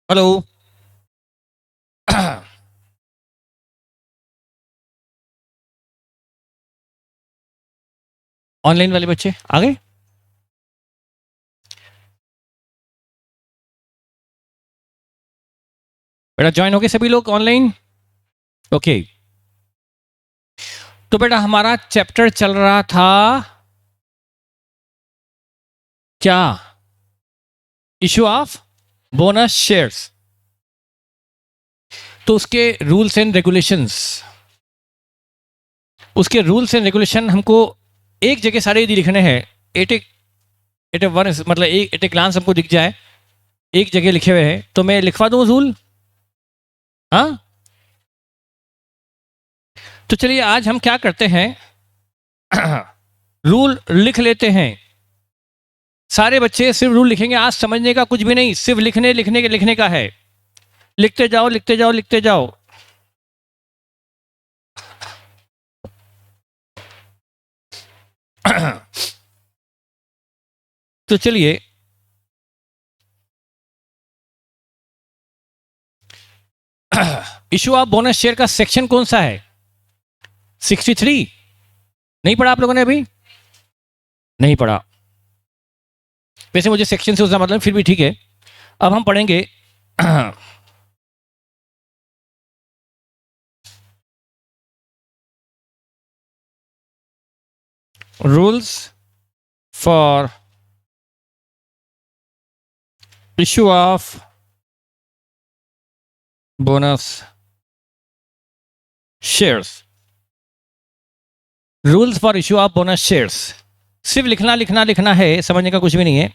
Hello. Online वाले बच्चे आ गए। बेटा ज्वाइन हो गए सभी लोग ऑनलाइन। ओके। तो बेटा हमारा चैप्टर चल रहा था क्या? Issue of bonus shares. तो उसके रूल्स एंड रेगुलेशन हमको एक जगह सारे यदि लिखने हैं, एट ए एट ए वन मतलब एट ए ग्लांस हमको दिख जाए, एक जगह लिखे हुए हैं, तो मैं लिखवा दूं रूल। हाँ, तो चलिए आज हम क्या करते हैं रूल लिख लेते हैं। सारे बच्चे सिर्फ रूल लिखेंगे, आज समझने का कुछ भी नहीं, सिर्फ लिखने का है। लिखते जाओ लिखते जाओ लिखते जाओ। तो चलिए इशू ऑफ बोनस शेयर का सेक्शन कौन सा है? 63। नहीं पढ़ा आप लोगों ने अभी? नहीं पढ़ा। वैसे मुझे सेक्शन से उसका मतलब फिर भी ठीक है। अब हम पढ़ेंगे rules for issue of bonus shares. Rules for issue of bonus shares. सिर्फ लिखना लिखना लिखना है, समझने का कुछ भी नहीं है।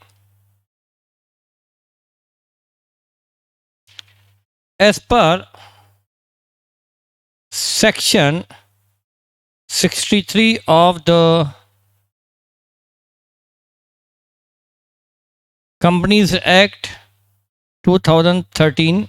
As per section 63 of the Companies Act 2013,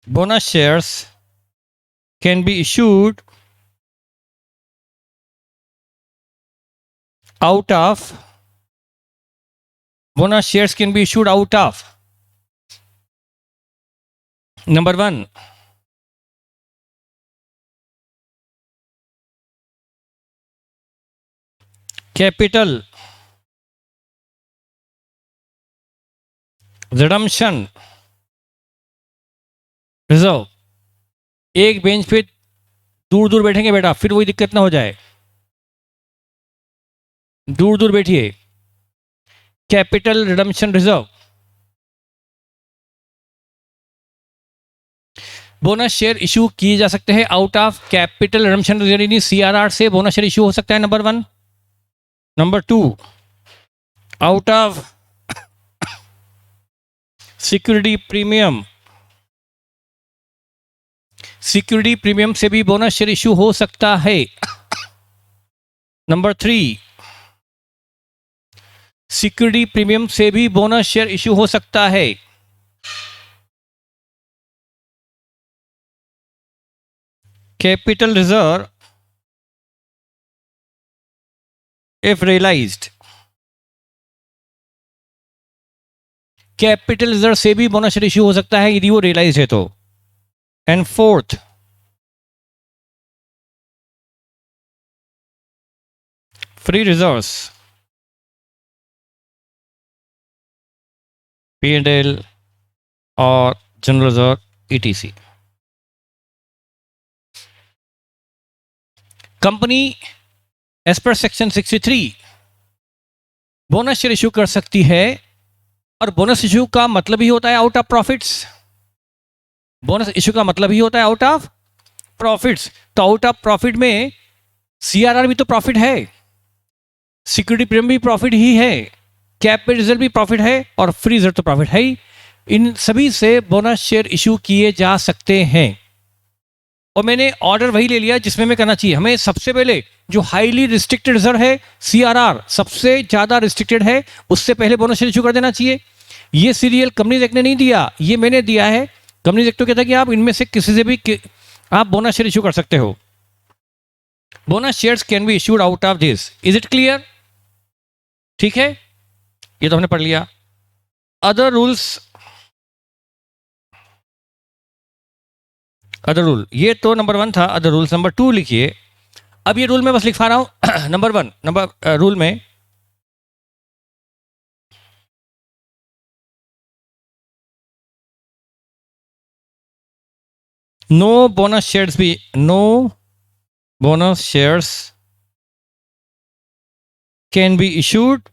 bonus shares can be issued out of number one, capital redemption reserve। एक बेंच पे दूर दूर बैठेंगे बेटा, फिर वही दिक्कत ना हो जाए। दूर दूर बैठिए। Capital redemption reserve. Bonus share issue किए जा सकते हैं out of capital redemption reserve, CRR से बोनस शेयर इशू हो सकता है, number one. Number two, out of security premium. Security premium से भी बोनस शेयर इशू हो सकता है। नंबर थ्री, सिक्योरिटी प्रीमियम से भी बोनस शेयर इशू हो सकता है। Capital reserve if realised. Capital reserve से भी बोनस शेयर इशू हो सकता है यदि वो रियलाइज है तो। And fourth, free reserves, P&L और general reserve ETC। Company as per section 63 bonus share issue कर सकती है, और बोनस इशू का मतलब ही होता है out of profits. Bonus issue का मतलब ही होता है आउट ऑफ प्रॉफिट्स। तो आउट ऑफ प्रॉफिट में सीआरआर भी तो प्रॉफिट है, सिक्योरिटी प्रीमियम भी प्रॉफिट ही है, कैपिटल रिजर्व भी प्रॉफिट है, और फ्री रिजर्व तो प्रॉफिट है ही। इन सभी से बोनस शेयर इशू किए जा सकते हैं। और मैंने ऑर्डर वही ले लिया जिसमें मैं करना चाहिए। हमें सबसे पहले जो हाईली रिस्ट्रिक्टेड रिजर्व है, CRR सबसे ज़्यादा रिस्ट्रिक्टेड है, उससे पहले बोनस शेयर इशू कर देना चाहिए। ये सीरियल कंपनीज एक्ट ने नहीं दिया, ये मैंने दिया है। कंपनीज एक्ट तो कहता है कि आप इनमें से किसी से भी आप बोनस शेयर इशू कर सकते हो। Bonus shares can be issued out of this. Is it clear? ठीक है, ये तो हमने पढ़ लिया। अदर रूल्स, अदर रूल, ये तो नंबर 1 था। अदर रूल्स नंबर 2 लिखिए। अब ये रूल मैं बस लिखवा रहा हूं। नंबर 1 नंबर रूल में नो बोनस शेयर्स भी, no bonus shares can be issued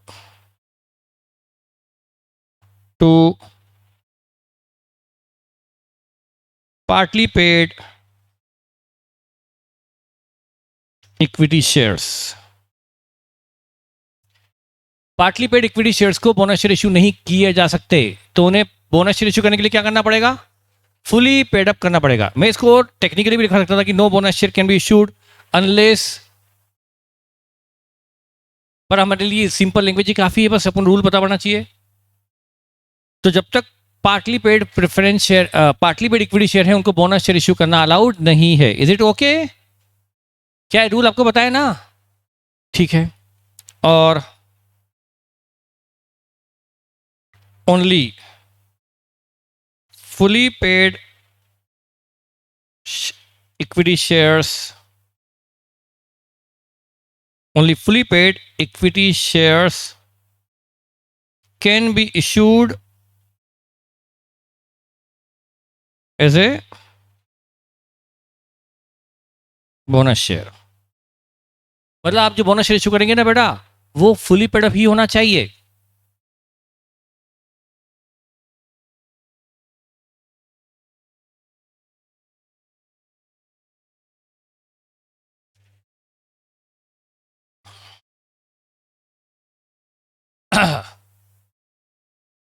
to partly paid equity shares. Partly paid equity shares को बोनस शेयर इशू नहीं किए जा सकते, तो उन्हें बोनस शेयर इशू करने के लिए क्या करना पड़ेगा? फुली पेड अप करना पड़ेगा। मैं इसको टेक्निकली भी लिखा सकता था कि no bonus share can be issued unless, पर हमारे लिए सिंपल लैंग्वेज ही काफी है, बस अपन रूल पता पड़ना चाहिए। तो जब तक partly paid preference share, partly paid equity share है, उनको बोनस शेयर इशू करना अलाउड नहीं है। Is it okay? क्या रूल आपको बताया ना? ठीक है। और only fully paid equity shares, only fully paid equity shares can be issued as a bonus share. मतलब आप जो बोनस शेयर इशू करेंगे ना बेटा, वो फुली पेड अप ही होना चाहिए।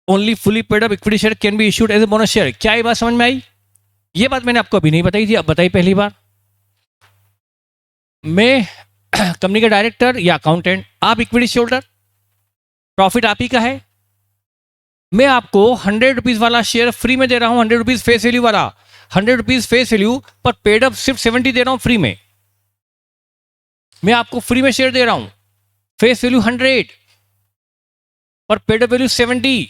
Only fully paid up equity share can be issued as a bonus share. क्या ये बात समझ में आई? ये बात मैंने आपको अभी नहीं बताई थी, अब बताई पहली बार। मैं कंपनी का डायरेक्टर या अकाउंटेंट, आप इक्विटी शेयर होल्डर, प्रॉफिट आप ही का है। मैं आपको 100 रुपीज वाला शेयर फ्री में दे रहा हूं, 100 रुपीज फेस वैल्यू वाला, 100 रुपीज फेस वैल्यू, पर पेड अप सिर्फ 70 दे रहा हूं फ्री में। मैं आपको फ्री में शेयर दे रहा हूं, फेस वैल्यू 100 पर पेड अप वैल्यू 70।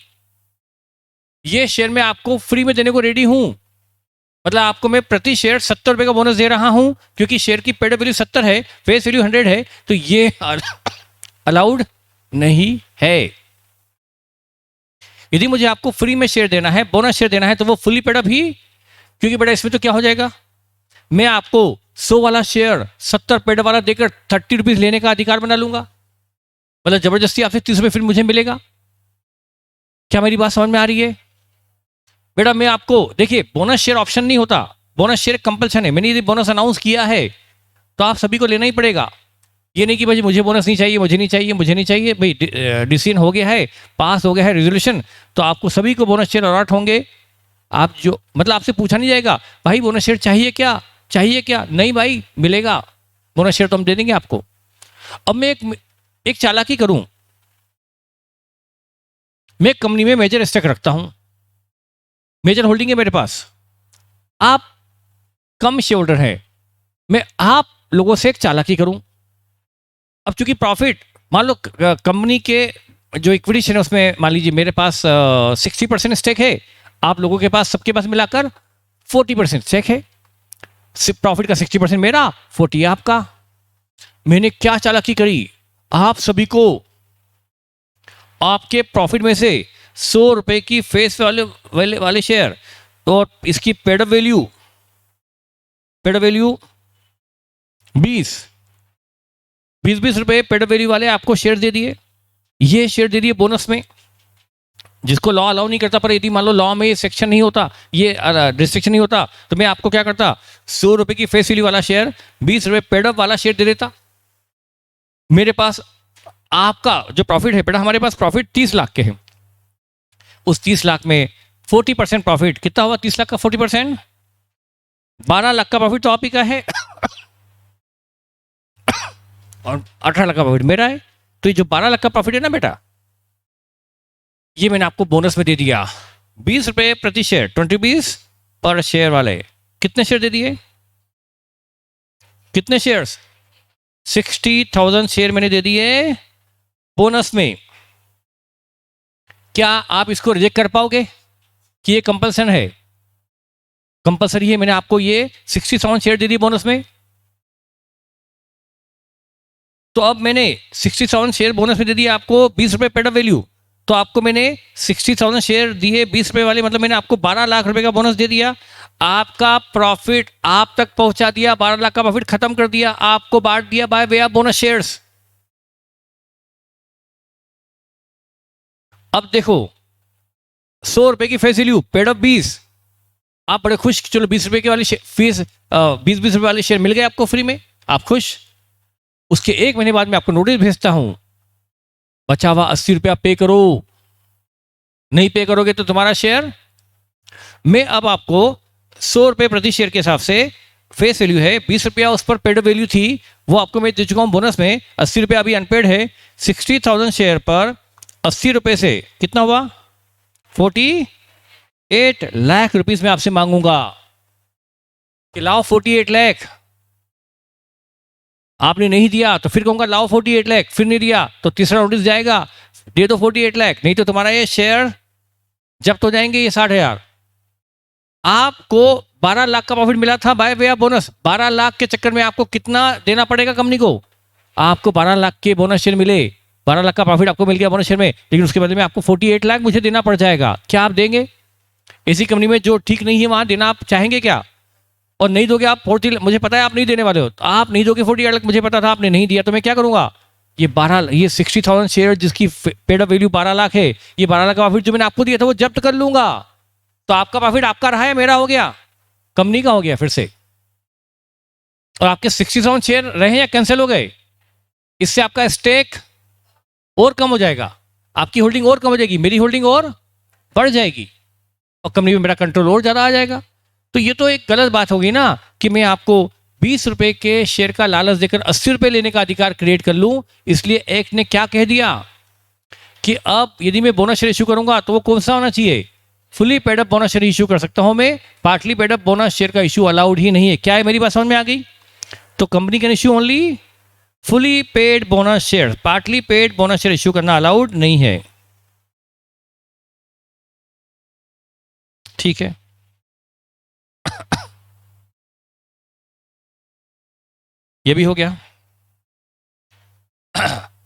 ये शेयर मैं आपको फ्री में देने को रेडी हूं। मतलब आपको मैं प्रति शेयर 70 रुपए का बोनस दे रहा हूं, क्योंकि शेयर की पेड अप वैल्यू 70 है, फेस वैल्यू 100 है, तो ये अलाउड नहीं है। यदि मुझे आपको फ्री में शेयर देना है, बोनस शेयर देना है, तो वो फुली पेड अप ही, क्योंकि बेटा इसमें तो क्या हो जाएगा, मैं आपको 100 वाला शेयर 70 पेड वाला देकर 30 रुपीज लेने का अधिकार बना लूंगा। मतलब जबरदस्ती आपसे 30 रुपए फिर मुझे मिलेगा। क्या मेरी बात समझ में आ रही है? बेटा मैं आपको, देखिए बोनस शेयर ऑप्शन नहीं होता, बोनस शेयर कंपल्सन है। मैंने यदि बोनस अनाउंस किया है तो आप सभी को लेना ही पड़ेगा। ये नहीं कि भाई मुझे बोनस नहीं चाहिए, मुझे नहीं चाहिए, मुझे नहीं चाहिए। भाई डिसीजन हो गया है, पास हो गया है रेजोल्यूशन, तो आपको सभी को बोनस शेयर अलॉट होंगे। आप जो, मतलब आपसे पूछा नहीं जाएगा भाई बोनस शेयर चाहिए क्या, चाहिए क्या, नहीं भाई मिलेगा बोनस शेयर, तो हम दे देंगे आपको। अब मैं एक चालाकी करूं, मैं कंपनी में मेजर स्टेक रखता हूं, मेजर होल्डिंग है मेरे पास, आप कम शेयर होल्डर है, मैं आप लोगों से एक चालाकी करूं। अब चूंकि प्रॉफिट, मान लो कंपनी के जो इक्विटी शेयर है उसमें मान लीजिए मेरे पास 60% स्टेक है, आप लोगों के पास सबके पास मिलाकर 40% स्टेक है। प्रॉफिट का 60% मेरा, 40 आपका। मैंने क्या चालाकी करी, आप सभी को आपके प्रॉफिट में से 100 रुपए की फेस वाले शेयर, तो इसकी पेड वैल्यू 20 रुपए पेड वैल्यू वाले आपको शेयर दे दिए। ये शेयर दे दिए बोनस में, जिसको लॉ अलाउ नहीं करता, पर यदि मान लो लॉ में ये सेक्शन नहीं होता, ये रिस्ट्रिक्शन नहीं होता, तो मैं आपको क्या करता, 100 रुपए की फेस वैल्यू वाला शेयर, 20 रुपए पेड अप वाला शेयर दे देता। मेरे पास आपका जो प्रॉफिट है बेटा, हमारे पास प्रॉफिट 30 लाख के हैं, उस 30 लाख में 40% प्रॉफिट कितना हुआ, 30 लाख का 40%, 12 लाख का प्रॉफिट तो आप ही का है और 18 लाख का प्रॉफिट मेरा है। तो ये जो 12 लाख का प्रॉफिट है ना बेटा, ये मैंने आपको बोनस में दे दिया। 20 रुपए प्रति शेयर, 20 पर शेयर वाले। कितने शेयर दे दिए? कितने शेयर्स? 60,000 शेयर मैंने दे दिए बोनस में। क्या आप इसको रिजेक्ट कर पाओगे कि ये कंपल्सन है? कंपल्सरी है। मैंने आपको ये 60,000 शेयर दे दिए बोनस में। तो अब मैंने 60,000 शेयर बोनस में दे दिया आपको 20 रुपए पेड अप वैल्यू। तो आपको मैंने 60,000 शेयर दिए 20 रुपए वाले, मतलब मैंने आपको 12 लाख रुपए का बोनस दे दिया। आपका प्रॉफिट आप तक पहुंचा दिया, 12 लाख का प्रॉफिट खत्म कर दिया, आपको बांट दिया bye way of bonus shares. अब देखो, 100 रुपए की फेस वैल्यू, पेड अप 20। आप बड़े खुश कि चलो 20 रुपए की वाली फीस, 20-20 रुपए वाले शेयर मिल गए आपको फ्री में, आप खुश। उसके 1 महीने बाद मैं आपको नोटिस भेजता हूं, बचा हुआ 80 रुपया पे करो। नहीं पे करोगे तो तुम्हारा शेयर, मैं अब आपको 100 रुपए प्रति शेयर के हिसाब से, फेस वैल्यू है 20 रुपया, उस पर पेड वैल्यू थी, वो आपको मैं दे चुका हूं बोनस में। 80 रुपया अभी अनपेड है। 60,000 शेयर पर 80 रुपए से कितना हुआ? 48 लाख रुपीज में आपसे मांगूंगा कि लाओ 48 लाख। आपने नहीं दिया तो फिर कहूंगा लाओ 48 लाख, फिर नहीं दिया तो तीसरा नोटिस जाएगा, दे दो 48 लाख, नहीं तो तुम्हारा ये शेयर जब्त हो जाएंगे, ये 60,000। आपको 12 लाख का प्रॉफिट मिला था bye way of bonus. 12 lakh के चक्कर में आपको कितना देना पड़ेगा कंपनी को? आपको 12 लाख के बोनस शेयर मिले, 12 लाख का प्रॉफिट आपको मिल गया बोनस शेयर में, लेकिन उसके बदले में आपको 48 लाख मुझे देना पड़ जाएगा। क्या आप देंगे? ऐसी कंपनी में जो ठीक नहीं है वहां देना आप चाहेंगे क्या? और नहीं दोगे आप 40, मुझे पता है आप नहीं देने वाले हो, तो आप नहीं दोगे 48 लाख, मुझे पता था आपने नहीं दिया, तो मैं क्या करूंगा? ये 60,000 शेयर जिसकी पेड अप वैल्यू 12 लाख है, ये 12 लाख का प्रॉफिट जो मैंने आपको दिया था वो जब्त कर लूंगा। तो आपका प्रॉफिट आपका रहा है, मेरा हो गया, कंपनी का हो गया फिर से। और आपके 60,000 शेयर रहे या कैंसिल हो गए, इससे आपका स्टेक और कम हो जाएगा, आपकी होल्डिंग और कम हो जाएगी, मेरी होल्डिंग और बढ़ जाएगी, और कंपनी में मेरा कंट्रोल और ज्यादा आ जाएगा। तो ये तो एक गलत बात होगी ना कि मैं आपको 20 रुपए के शेयर का लालच देकर 80 रुपए लेने का अधिकार क्रिएट कर लूं। इसलिए एक्ट ने क्या कह दिया कि अब यदि मैं बोनस शेयर इश्यू करूंगा तो वो कौन सा होना चाहिए? Fully paid up bonus share issue कर सकता हूं मैं, partly paid up bonus share का इश्यू अलाउड ही नहीं है। क्या है, मेरी बात समझ में आ गई? तो company can issue only fully paid bonus share, partly paid bonus share issue करना अलाउड नहीं है। ठीक है, ये भी हो गया।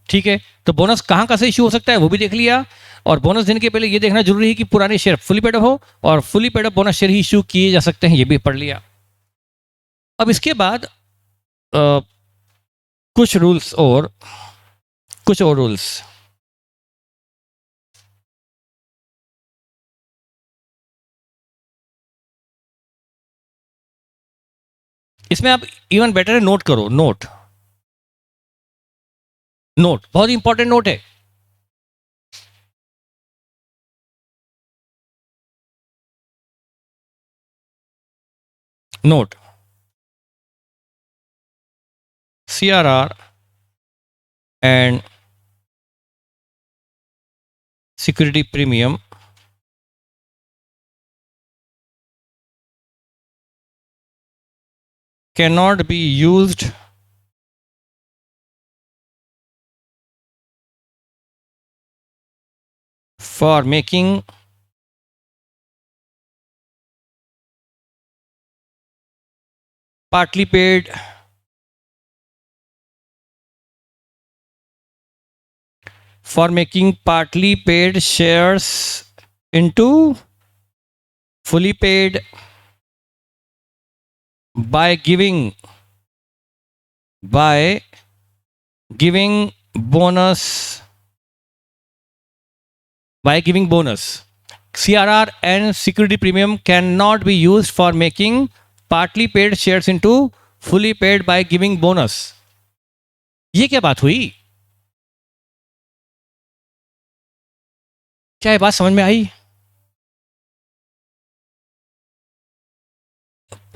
ठीक है, तो बोनस कहां कहां से इश्यू हो सकता है वो भी देख लिया। और बोनस देने के पहले ये देखना जरूरी है कि पुराने शेयर फुली पेड अप हो, और fully paid up bonus share ही इश्यू किए जा सकते हैं, ये भी पढ़ लिया। अब इसके बाद कुछ रूल्स और कुछ और रूल्स। इसमें आप इवन बेटर है नोट करो, नोट, नोट बहुत इंपॉर्टेंट नोट है। Note, CRR and security premium cannot be used for making partly paid shares into fully paid by giving bonus CRR and security premium cannot be used for making partly paid shares into fully paid by giving bonus। ये क्या बात हुई? क्या ये बात समझ में आई?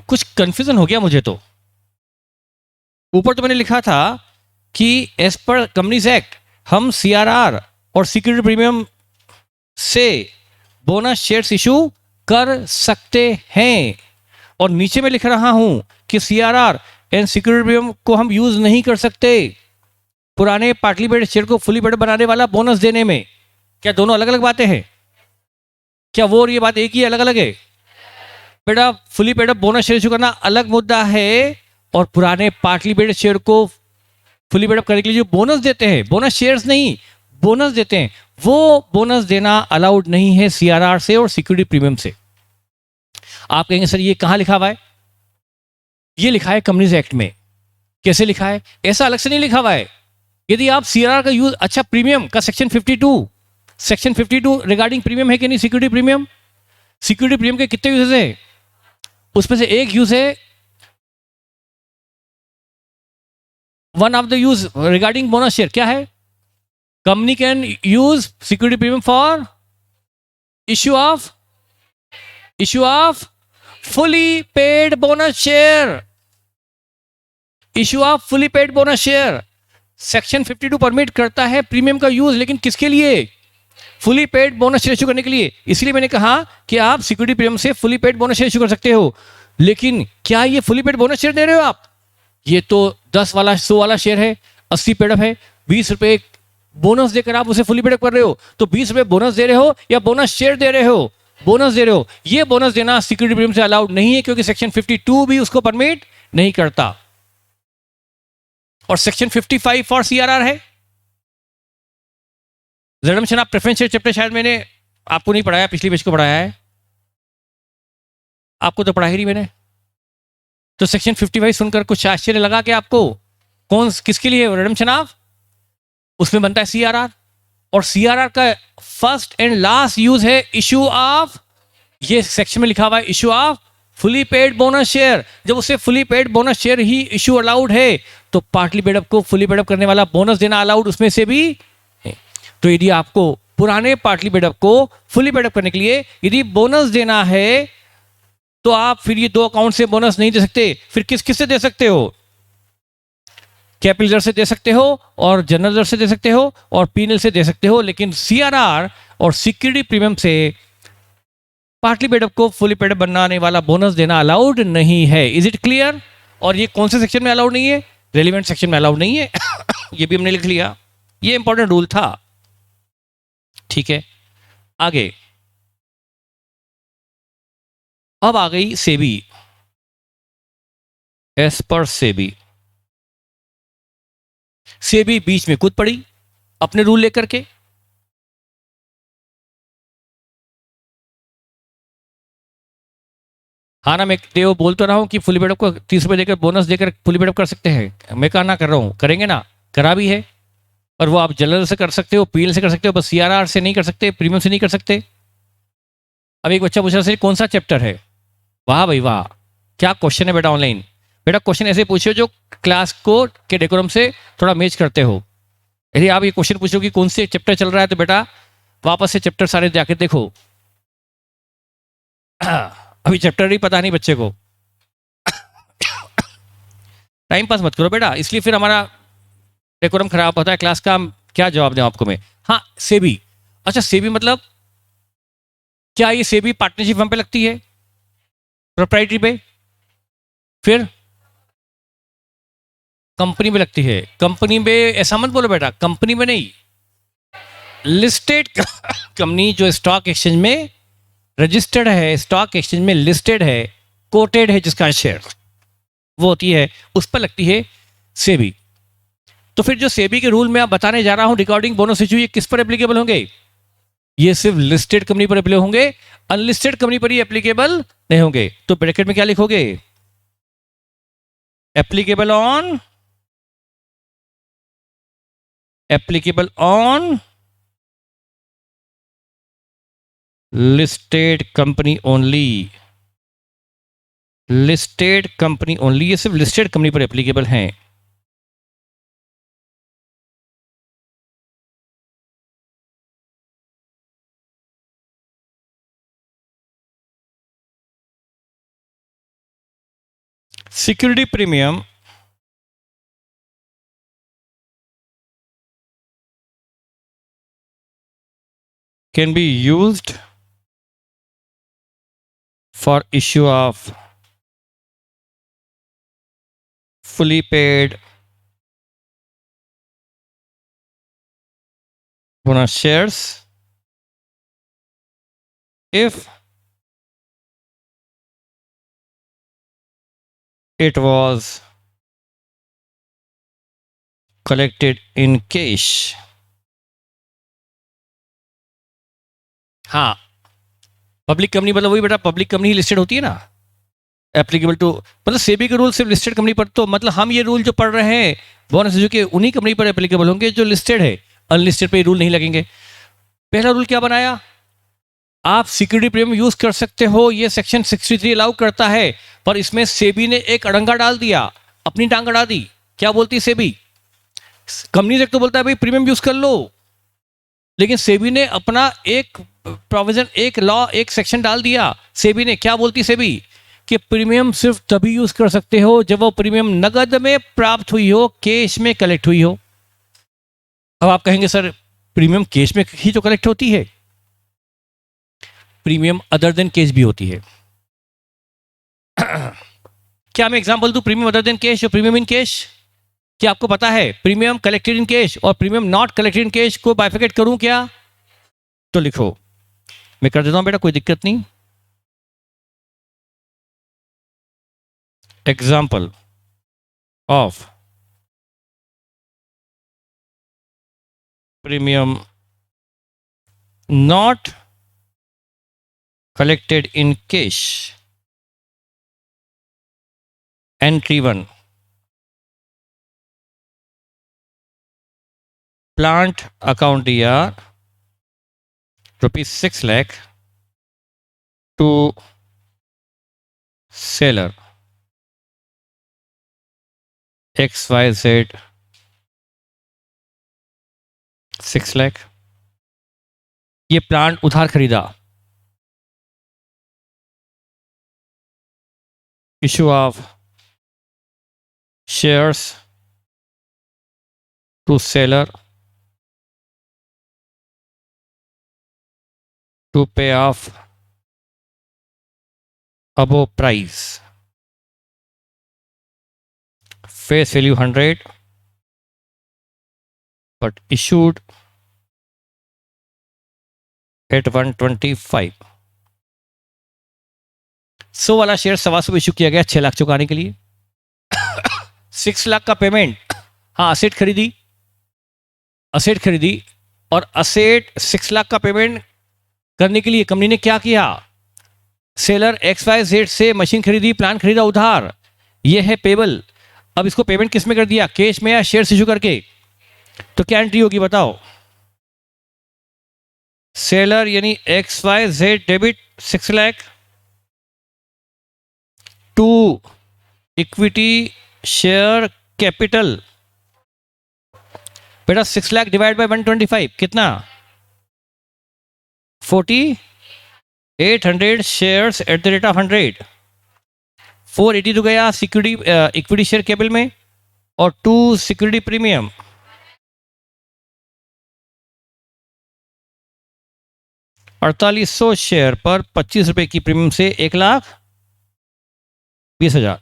कुछ कंफ्यूजन हो गया मुझे। तो ऊपर तो मैंने लिखा था कि एज पर कंपनीज एक्ट हम सीआरआर और सिक्योरिटी प्रीमियम से बोनस शेयर्स इशू कर सकते हैं, और नीचे में लिख रहा हूं कि सीआरआर एंड सिक्योरिटी प्रीमियम को हम यूज नहीं कर सकते पुराने पार्टली पेड शेयर को फुली पेड बनाने वाला बोनस देने में। क्या दोनों अलग अलग बातें हैं? क्या वो और ये बात एक ही अलग अलग है? बेटा fully paid bonus share issue करना अलग मुद्दा है, और पुराने पार्टली पेड शेयर को फुली पेड करने के लिए जो बोनस देते हैं, बोनस शेयर्स नहीं, बोनस देते हैं, वो बोनस देना अलाउड नहीं है सीआरआर से और सिक्योरिटी प्रीमियम से। आप कहेंगे सर ये कहां लिखा हुआ है? ये लिखा है कंपनीज एक्ट में। कैसे लिखा है? ऐसा अलग से नहीं लिखा हुआ है। यदि आप सीआरआर का यूज, अच्छा प्रीमियम का सेक्शन 52, सेक्शन 52 रिगार्डिंग प्रीमियम है कि नहीं? सिक्योरिटी प्रीमियम, सिक्योरिटी प्रीमियम के कितने यूजेस है? उसमें से एक यूज है, one of the use regarding bonus share क्या है? Company can use security premium for issue of fully paid bonus share, issue of fully paid bonus share. Section 52 permit करता है प्रीमियम का यूज, लेकिन किसके लिए? Fully paid bonus share issue करने के लिए। इसलिए मैंने कहा कि आप सिक्योरिटी प्रीमियम से fully paid bonus share issue कर सकते हो, लेकिन क्या ये फुली पेड बोनस शेयर दे रहे हो आप? ये तो 10 वाला 100 वाला शेयर है, 80 पेडअप है, 20 रुपए बोनस देकर आप उसे फुली पेडअप कर रहे हो। तो 20 रुपए बोनस दे रहे हो या बोनस शेयर दे रहे हो? बोनस दे रहे हो। ये बोनस देना सिक्योरिटी प्रीमियम से अलाउड नहीं है, क्योंकि सेक्शन 52 भी उसको परमिट नहीं करता, और सेक्शन 55 फॉर सीआरआर है। Redemption of preference share chapter शायद मैंने आपको नहीं पढ़ाया, पिछली पेज को पढ़ाया है, आपको तो पढ़ा ही नहीं मैंने। तो सेक्शन 55 सुनकर कुछ आश्चर्य लगा कि आपको? कौन किसके लिए? रिडम्पशन ऑफ, उसमें बनता है सीआरआर, और सीआरआर का फर्स्ट एंड लास्ट यूज है इशू ऑफ, ये सेक्शन में लिखा हुआ है issue of fully paid bonus share. जब उसे फुली पेड बोनस शेयर ही इशू अलाउड है, तो पार्टली पेडअप को फुली पेडअप करने वाला बोनस देना अलाउड उसमें से भी है। तो यदि आपको पुराने पार्टली पेडअप को फुली पेडअप करने के लिए यदि बोनस देना है, तो आप फिर ये दो अकाउंट से बोनस नहीं दे सकते। फिर किस किस से दे सकते हो? कैपिटल रिजर्व से दे सकते हो, और जनरल रिजर्व से दे सकते हो, और पीएनएल से दे सकते हो, लेकिन सीआरआर और सिक्योरिटी प्रीमियम से पार्टली पेडअप को फुली पेडअप बनाने वाला बोनस देना अलाउड नहीं है। Is it clear? और ये कौन से सेक्शन में अलाउड नहीं है? रेलिवेंट सेक्शन में अलाउड नहीं है। ये भी हमने लिख लिया, ये इंपॉर्टेंट रूल था। ठीक है, आगे अब आ गई सेबी। एज पर सेबी, सेबी बीच में कूद पड़ी अपने रूल लेकर के। हाँ ना, मैं देव बोल तो रहा हूं कि फुली पेडअप को 30 रुपए देकर बोनस देकर फुली पेडअप कर सकते हैं। मैं कहा ना कर रहा हूं, करेंगे ना, करा भी है। और वो आप जनरल से कर सकते हो, पीएल से कर सकते हो, बस सीआरआर से नहीं कर सकते, प्रीमियम से नहीं कर सकते। अब एक बच्चा पूछ रहा है कौन सा चैप्टर है? वाह भाई वाह, क्या क्वेश्चन है बेटा ऑनलाइन। बेटा क्वेश्चन ऐसे पूछो जो क्लास को के डेकोरम से थोड़ा मैच करते हो। यदि आप ये क्वेश्चन पूछो कि कौन से चैप्टर चल रहा है, तो बेटा वापस से चैप्टर सारे जाके देखो। अभी चैप्टर ही पता नहीं बच्चे को। टाइम पास मत करो बेटा, इसलिए फिर हमारा डेकोरम खराब होता है क्लास का। हम क्या जवाब दें आपको मैं? हाँ सेबी, अच्छा सेबी मतलब क्या? ये सेबी पार्टनरशिप हम पे लगती है, प्रोप्राइटरी पे, फिर कंपनी में लगती है। कंपनी में ऐसा मत बोलो बेटा, कंपनी में नहीं, लिस्टेड कंपनी जो स्टॉक एक्सचेंज में रजिस्टर्ड है, स्टॉक एक्सचेंज में लिस्टेड है, कोटेड है, जिसका शेयर वो होती है, उस पर लगती है सेबी। तो फिर जो सेबी के रूल में आप बताने जा रहा हूं रिकॉर्डिंग बोनस इशू, ये किस पर एप्लीकेबल होंगे? ये सिर्फ लिस्टेड कंपनी पर एप्लीकेबल होंगे, अनलिस्टेड कंपनी पर ही एप्लीकेबल नहीं होंगे। तो ब्रैकेट में क्या लिखोगे? Applicable on, applicable on listed company only, listed company only, ये सिर्फ लिस्टेड कंपनी पर एप्लीकेबल हैं। security premium can be used for issue of fully paid bonus shares if it was collected in cash. हाँ, public company मतलब वही बेटा, public company listed होती है ना, एप्लीकेबल टू, मतलब सेबी के रूल सिर्फ लिस्टेड कंपनी पर, तो मतलब हम ये रूल जो पढ़ रहे हैं बोनस इशू के उन्हीं कंपनी पर एप्लीकेबल होंगे जो लिस्टेड है, अनलिस्टेड पे ये रूल नहीं लगेंगे। पहला रूल क्या बनाया, आप सिक्योरिटी प्रीमियम यूज कर सकते हो, ये सेक्शन 63 अलाउ करता है, पर इसमें सेबी ने एक अड़ंगा डाल दिया, अपनी टांग अड़ा दी। क्या बोलती है सेबी, कंपनी तो बोलता है भाई प्रीमियम यूज कर लो, लेकिन सेबी ने अपना एक प्रोविजन, एक लॉ, एक सेक्शन डाल दिया। सेबी ने क्या बोलती, सेबी कि प्रीमियम सिर्फ तभी यूज कर सकते हो जब वो प्रीमियम नगद में प्राप्त हुई हो, कैश में कलेक्ट हुई हो। अब आप कहेंगे सर प्रीमियम कैश में ही तो कलेक्ट होती है, प्रीमियम अदर देन कैश भी होती है। क्या मैं एग्जांपल दूं, प्रीमियम अदर देन कैश और प्रीमियम इन कैश? क्या आपको पता है प्रीमियम कलेक्टेड इन कैश और premium not collected in cash को बाइफिकेट करूं क्या? तो लिखो, मैं कर देता हूं बेटा, कोई दिक्कत नहीं। Example of premium not collected in cash, entry 1, plant account दिया ₹6 lakh to seller XYZ 6 lakh, ये प्लांट उधार खरीदा, issue of shares to seller to pay off above price, face value 100 but issued at 125। 100 वाला share 125 issue किया गया 6 लाख चुकाने के लिए। 6 लाख का पेमेंट, हाँ असेट खरीदी, असेट खरीदी, और असेट 6 लाख का पेमेंट करने के लिए कंपनी ने क्या किया, सेलर XYZ से मशीन खरीदी, प्लान खरीदा उधार, ये है पेबल। अब इसको पेमेंट किस में कर दिया, कैश में या शेयर इशू करके? तो क्या एंट्री होगी बताओ, सेलर यानी XYZ debit 6 lakh to equity share capital, बेटा 6 लाख डिवाइड बाय 125 कितना, 4800 shares at the rate of 100, 480 तो गया सिक्योरिटी इक्विटी शेयर कैपिटल में, और 2 सिक्योरिटी प्रीमियम, ₹4800 शेयर पर 25 रुपए की प्रीमियम से 1,20,000।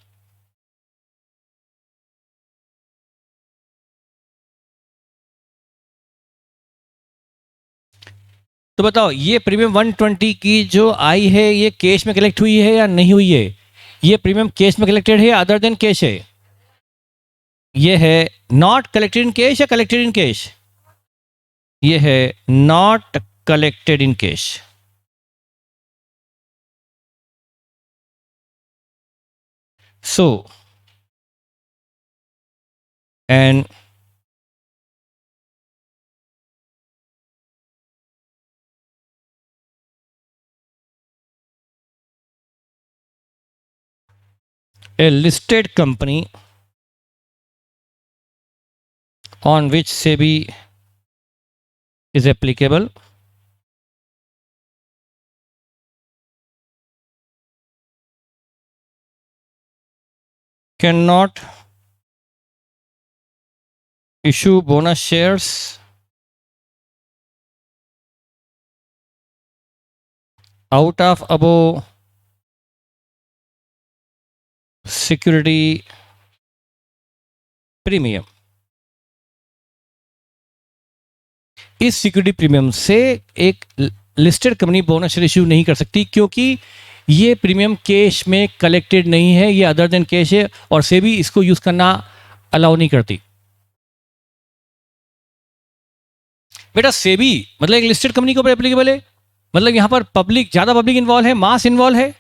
तो बताओ ये प्रीमियम 120 की जो आई है ये कैश में कलेक्ट हुई है या नहीं हुई है? ये प्रीमियम कैश में कलेक्टेड है, अदर देन कैश है? ये है नॉट कलेक्टेड इन कैश या कलेक्टेड इन कैश? ये है not collected in cash. So and a listed company on which SEBI is applicable can not issue bonus shares out of above security premium. इस security premium से एक listed company bonus share issue नहीं कर सकती, क्योंकि ये premium cash में collected नहीं है, ये अदर देन कैश है, और सेबी इसको यूज करना अलाउ नहीं करती। बेटा सेबी मतलब एक लिस्टेड कंपनी के ऊपर एप्लीकेबल है, मतलब यहां पर पब्लिक, ज्यादा पब्लिक इन्वॉल्व है, मास इन्वॉल्व है,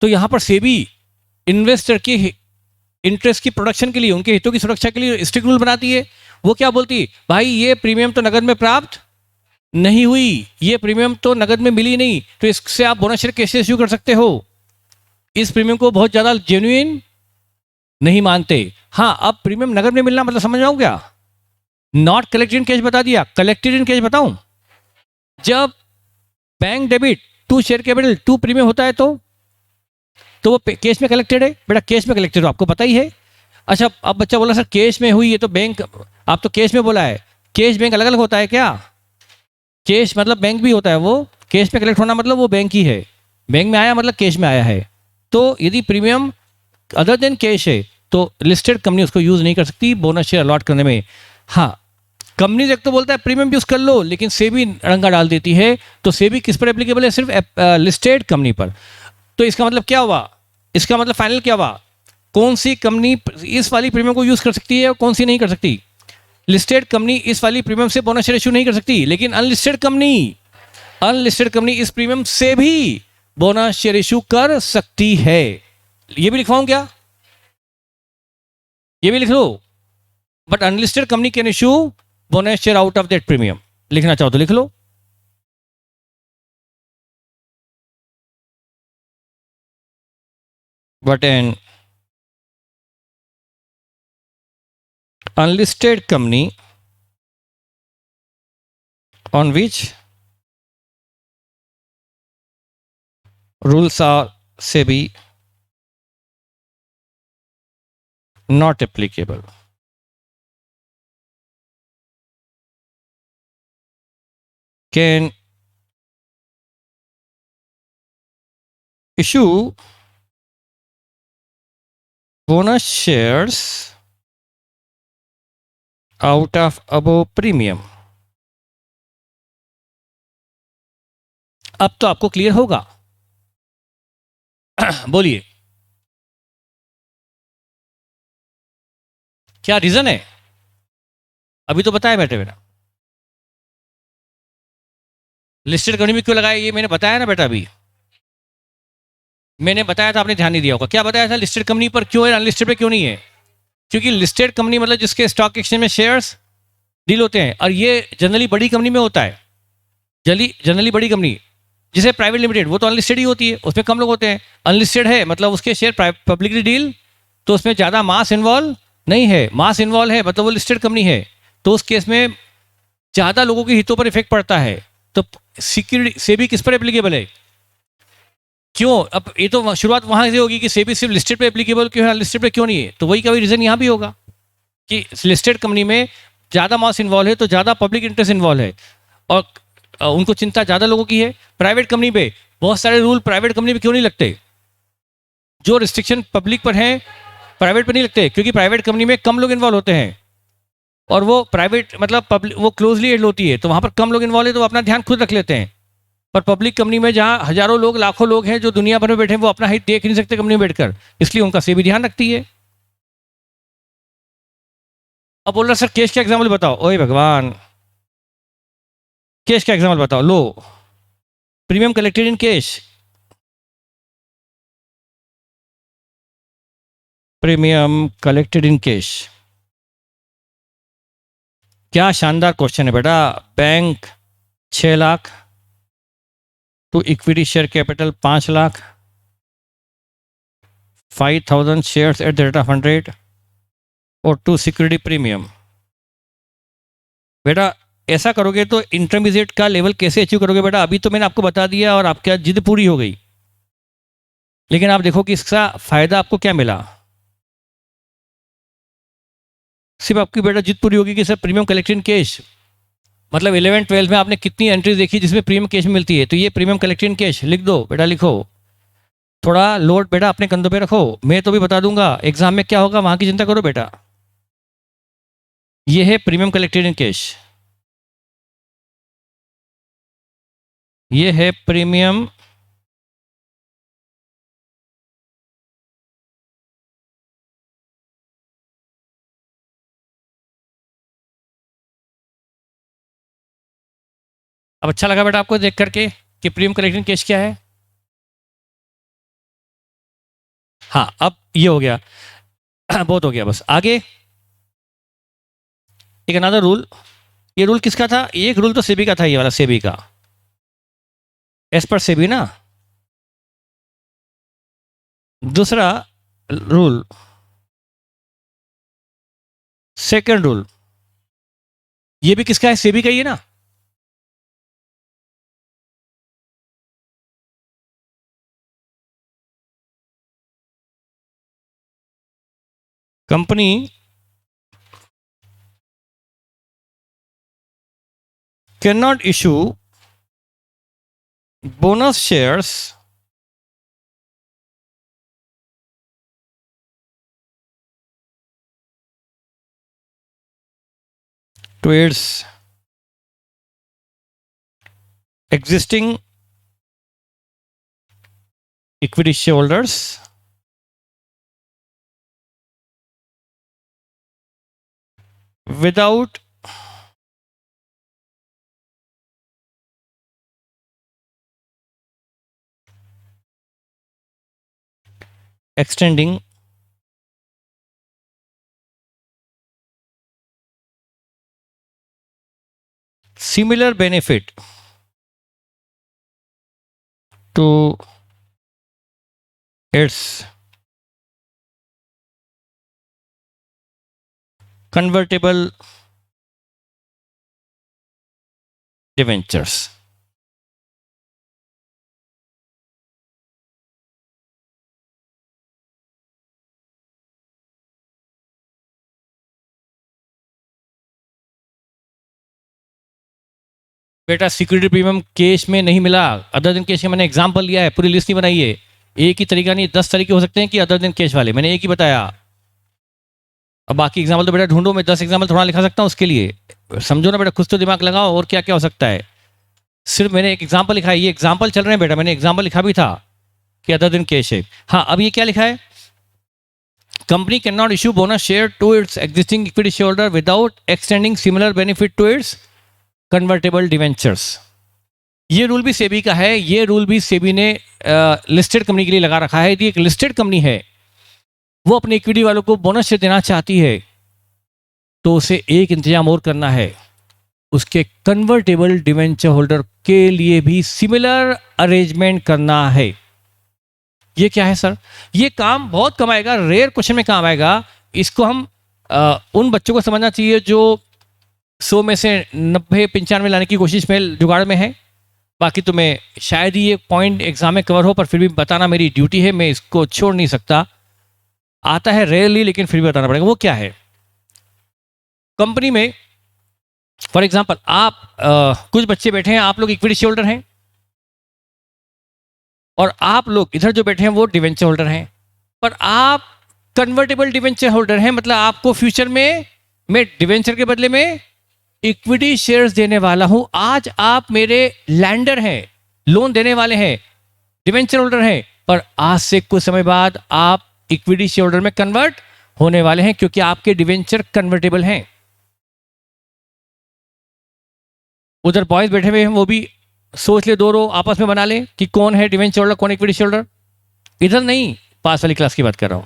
तो यहां पर सेबी इन्वेस्टर के इंटरेस्ट की प्रोटेक्शन के लिए, उनके हितों की सुरक्षा के लिए स्ट्रिक्ट रूल बनाती है। वो क्या बोलती है, भाई ये प्रीमियम तो नगद में प्राप्त नहीं हुई, ये प्रीमियम तो नगद में मिली नहीं, तो इससे आप बोनस शेयर कैसे इश्यू कर सकते हो। इस प्रीमियम को बहुत ज्यादा जेन्युइन नहीं मानते। हाँ, अब प्रीमियम नगद में मिलना मतलब समझ रहा हूं क्या, नॉट कलेक्टेड इन कैश बता दिया, कलेक्टेड इन कैश बताऊं। जब bank debit to share capital to premium होता है तो वो कैश में कलेक्टेड है। बेटा कैश में कलेक्टेड आपको पता ही है। अच्छा, अब बच्चा बोला सर कैश में हुई, ये तो बैंक, आप तो कैश में बोला है, कैश बैंक अलग अलग होता है क्या। कैश मतलब बैंक भी होता है, वो कैश में कलेक्ट होना मतलब वो बैंक ही है, बैंक में आया मतलब कैश में आया है। तो यदि प्रीमियम अदर देन कैश है तो लिस्टेड कंपनी उसको यूज नहीं कर सकती बोनस शेयर अलॉट करने में। हाँ, कंपनी एक तो बोलता है प्रीमियम यूज कर लो, लेकिन सेबी रंगा डाल देती है। तो सेबी किस पर एप्लीकेबल है, सिर्फ लिस्टेड कंपनी पर। तो इसका मतलब क्या हुआ, इसका मतलब फाइनल क्या हुआ, कौन सी कंपनी इस वाली प्रीमियम को यूज कर सकती है और कौन सी नहीं कर सकती। लिस्टेड कंपनी इस वाली प्रीमियम से बोनस शेयर इश्यू नहीं कर सकती, लेकिन अनलिस्टेड कंपनी इस प्रीमियम से भी बोनस शेयर इश्यू कर सकती है। ये भी लिखवाऊं क्या, ये भी लिख लो। But unlisted company can issue bonus share out of that premium. लिखना चाहो तो लिख लो। But an unlisted company on which rules are SEBI not applicable can issue bonus shares out of above premium। अब तो आपको क्लियर होगा। बोलिए क्या रीजन है, अभी तो बताया बेटे। बेटा लिस्टेड कंपनी में क्यों लगाया ये मैंने बताया ना बेटा, अभी मैंने बताया था, आपने ध्यान नहीं दिया होगा। क्या बताया था, लिस्टेड कंपनी पर क्यों है, अनलिस्टेड पे क्यों नहीं है। क्योंकि लिस्टेड कंपनी मतलब जिसके स्टॉक एक्सचेंज में शेयर्स डील होते हैं, और ये जनरली बड़ी कंपनी में होता है। जनरली बड़ी कंपनी जिसे प्राइवेट लिमिटेड, वो तो अनलिस्टेड ही होती है, उसमें कम लोग होते हैं। अनलिस्टेड है मतलब उसके शेयर पब्लिकली डील, तो उसमें ज़्यादा मास इन्वॉल्व नहीं है। मास इन्वॉल्व है मतलब वो लिस्टेड कंपनी है, तो उस केस में ज़्यादा लोगों के हितों पर इफेक्ट पड़ता है। तो सिक्योरिटी सेबी किस पर एप्लीकेबल है, क्यों। अब ये तो शुरुआत वहां से होगी कि सेबी सिर्फ लिस्टेड पे एप्लीकेबल क्यों है, लिस्टेड पे क्यों नहीं है। तो वही का भी रीजन यहाँ भी होगा कि लिस्टेड कंपनी में ज़्यादा मास इन्वॉल्व है, तो ज़्यादा पब्लिक इंटरेस्ट इन्वॉल्व है, और उनको चिंता ज़्यादा लोगों की है। प्राइवेट कंपनी पे बहुत सारे रूल प्राइवेट कंपनी पे क्यों नहीं लगते, जो रिस्ट्रिक्शन पब्लिक पर हैं प्राइवेट पर नहीं लगते, क्योंकि प्राइवेट कंपनी में कम लोग इन्वॉल्व होते हैं, और वो प्राइवेट मतलब पब्लिक वो क्लोजली एड होती है, तो वहाँ पर कम लोग इन्वॉल्व है, तो वो अपना ध्यान खुद रख लेते हैं। पर पब्लिक कंपनी में जहाँ हजारों लोग, लाखों लोग हैं जो दुनिया भर में बैठे हैं, वो अपना हित देख नहीं सकते कंपनी में बैठकर, इसलिए उनका सेबी ध्यान रखती है। अब बोल रहा सर केस का एग्जाम्पल बताओ, ओए भगवान केस का एग्जाम्पल बताओ। लो, premium collected in cash, premium collected in cash. क्या शानदार क्वेश्चन है बेटा। Bank 6 lakh, to equity share capital 5 lakh, 5000 shares at the rate of 100, और टू सिक्योरिटी प्रीमियम। बेटा ऐसा करोगे तो इंटरमीडिएट का लेवल कैसे अचीव करोगे बेटा, अभी तो मैंने आपको बता दिया और आपकी जिद पूरी हो गई, लेकिन आप देखो कि इसका फायदा आपको क्या मिला। सिर्फ आपकी बेटा जिद पूरी होगी कि सर प्रीमियम कलेक्टेड कैश, मतलब 11-12 में आपने कितनी एंट्रीज देखी जिसमें प्रीमियम कैश मिलती है, तो ये प्रीमियम कलेक्टेड कैश लिख दो बेटा, लिखो। थोड़ा लोड बेटा अपने कंधों पे रखो, मैं तो भी बता दूंगा एग्जाम में क्या होगा, वहां की चिंता करो बेटा। ये है प्रीमियम कलेक्टेड इन कैश, ये है प्रीमियम अब अच्छा लगा बेटा आपको देख करके कि प्रीमियम कलेक्टेड कैश क्या है? हाँ, अब ये हो गया बहुत हो गया, बस आगे एक अनदर रूल। ये रूल किसका था? एक रूल तो सेबी का था, ये वाला सेबी का, एज पर सेबी ना। दूसरा रूल, सेकंड रूल, ये भी किसका है? सेबी का ही है ना। Company can not issue bonus shares to its existing equity shareholders without extending similar benefit to its convertible debentures। बेटा सिक्योरिटी प्रीमियम केस में नहीं मिला, अदर दिन केस का मैंने एग्जांपल लिया है, पूरी लिस्ट नहीं बनाई है। एक ही तरीका नहीं, 10 तरीके हो सकते हैं कि अदर दिन केस वाले, मैंने एक ही बताया। अब बाकी एग्जाम्पल तो बेटा ढूंढो, मैं 10 एग्जाम्पल थोड़ा लिखा सकता हूँ उसके लिए, समझो ना बेटा, कुछ तो दिमाग लगाओ और क्या क्या हो सकता है। सिर्फ मैंने एक एग्जाम्पल लिखा है, ये एग्जाम्पल चल रहे हैं बेटा, मैंने एग्जाम्पल लिखा भी था कि अदर दिन केस है। हाँ, अब ये क्या लिखा है? Company can not issue bonus share to its existing equity share holder without extending similar benefit to its convertible debentures. ये रूल भी सेबी का है, ये रूल भी सेबी ने लिस्टेड कंपनी के लिए लगा रखा है। यदि एक लिस्टेड कंपनी है, वो अपने इक्विटी वालों को बोनस शेयर देना चाहती है, तो उसे एक इंतजाम और करना है, उसके कन्वर्टेबल डिवेंचर होल्डर के लिए भी सिमिलर अरेंजमेंट करना है। ये क्या है सर? ये काम बहुत कम आएगा, रेयर क्वेश्चन में काम आएगा। इसको हम उन बच्चों को समझना चाहिए जो 100 में से 90-95 लाने की कोशिश में, जुगाड़ में है। बाकी तो मैं शायद ही ये पॉइंट एग्जाम में कवर हो, पर फिर भी बताना मेरी ड्यूटी है, मैं इसको छोड़ नहीं सकता। आता है रेयरली, लेकिन फिर भी बताना पड़ेगा। वो क्या है? कंपनी में फॉर एग्जाम्पल आप कुछ बच्चे बैठे हैं, आप लोग इक्विटी शेयर होल्डर हैं, और आप लोग इधर जो बैठे हैं वो डिवेंचर होल्डर हैं, पर आप कन्वर्टेबल डिवेंचर होल्डर हैं। मतलब आपको फ्यूचर में मैं डिवेंचर के बदले में इक्विटी शेयर्स देने वाला हूं। आज आप मेरे लैंडर हैं, लोन देने वाले हैं, डिवेंचर होल्डर हैं, पर आज से कुछ समय बाद आप इक्विटी शेयर होल्डर में कन्वर्ट होने वाले हैं, क्योंकि आपके डिवेंचर कन्वर्टेबल हैं। उधर बॉयज बैठे हुए हैं, वो भी सोच ले, दो रो आपस में बना ले कि कौन है डिवेंचर होल्डर, कौन इक्विटी शेयर होल्डर। इधर नहीं, पास वाली क्लास की बात कर रहा हूं।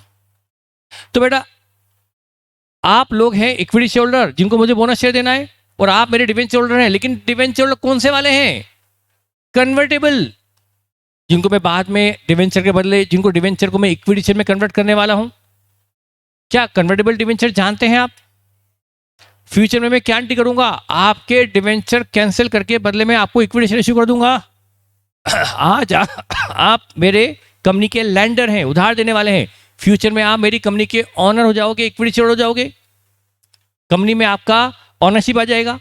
तो बेटा आप लोग हैं इक्विटी शेयर होल्डर जिनको मुझे बोनस शेयर देना है, और आप मेरे डिवेंचर होल्डर हैं, लेकिन डिवेंचर होल्डर कौन से वाले हैं? कन्वर्टेबल, जिनको मैं बाद में डिवेंचर के बदले, जिनको डिवेंचर को मैं इक्विटी शेयर में कन्वर्ट करने वाला हूं। क्या कन्वर्टेबल डिवेंचर जानते हैं आप? फ्यूचर में मैं क्या एंट्री करूंगा? आपके डिवेंचर कैंसिल करके बदले में आपको इक्विटी शेयर इश्यू कर दूंगा। आज आप मेरे कंपनी के लैंडर हैं, उधार देने वाले हैं। फ्यूचर में आप मेरी कंपनी के ऑनर हो जाओगे, इक्विटी शेयर हो जाओगे। कंपनी में आपका ऑनरशिप आ जाएगा।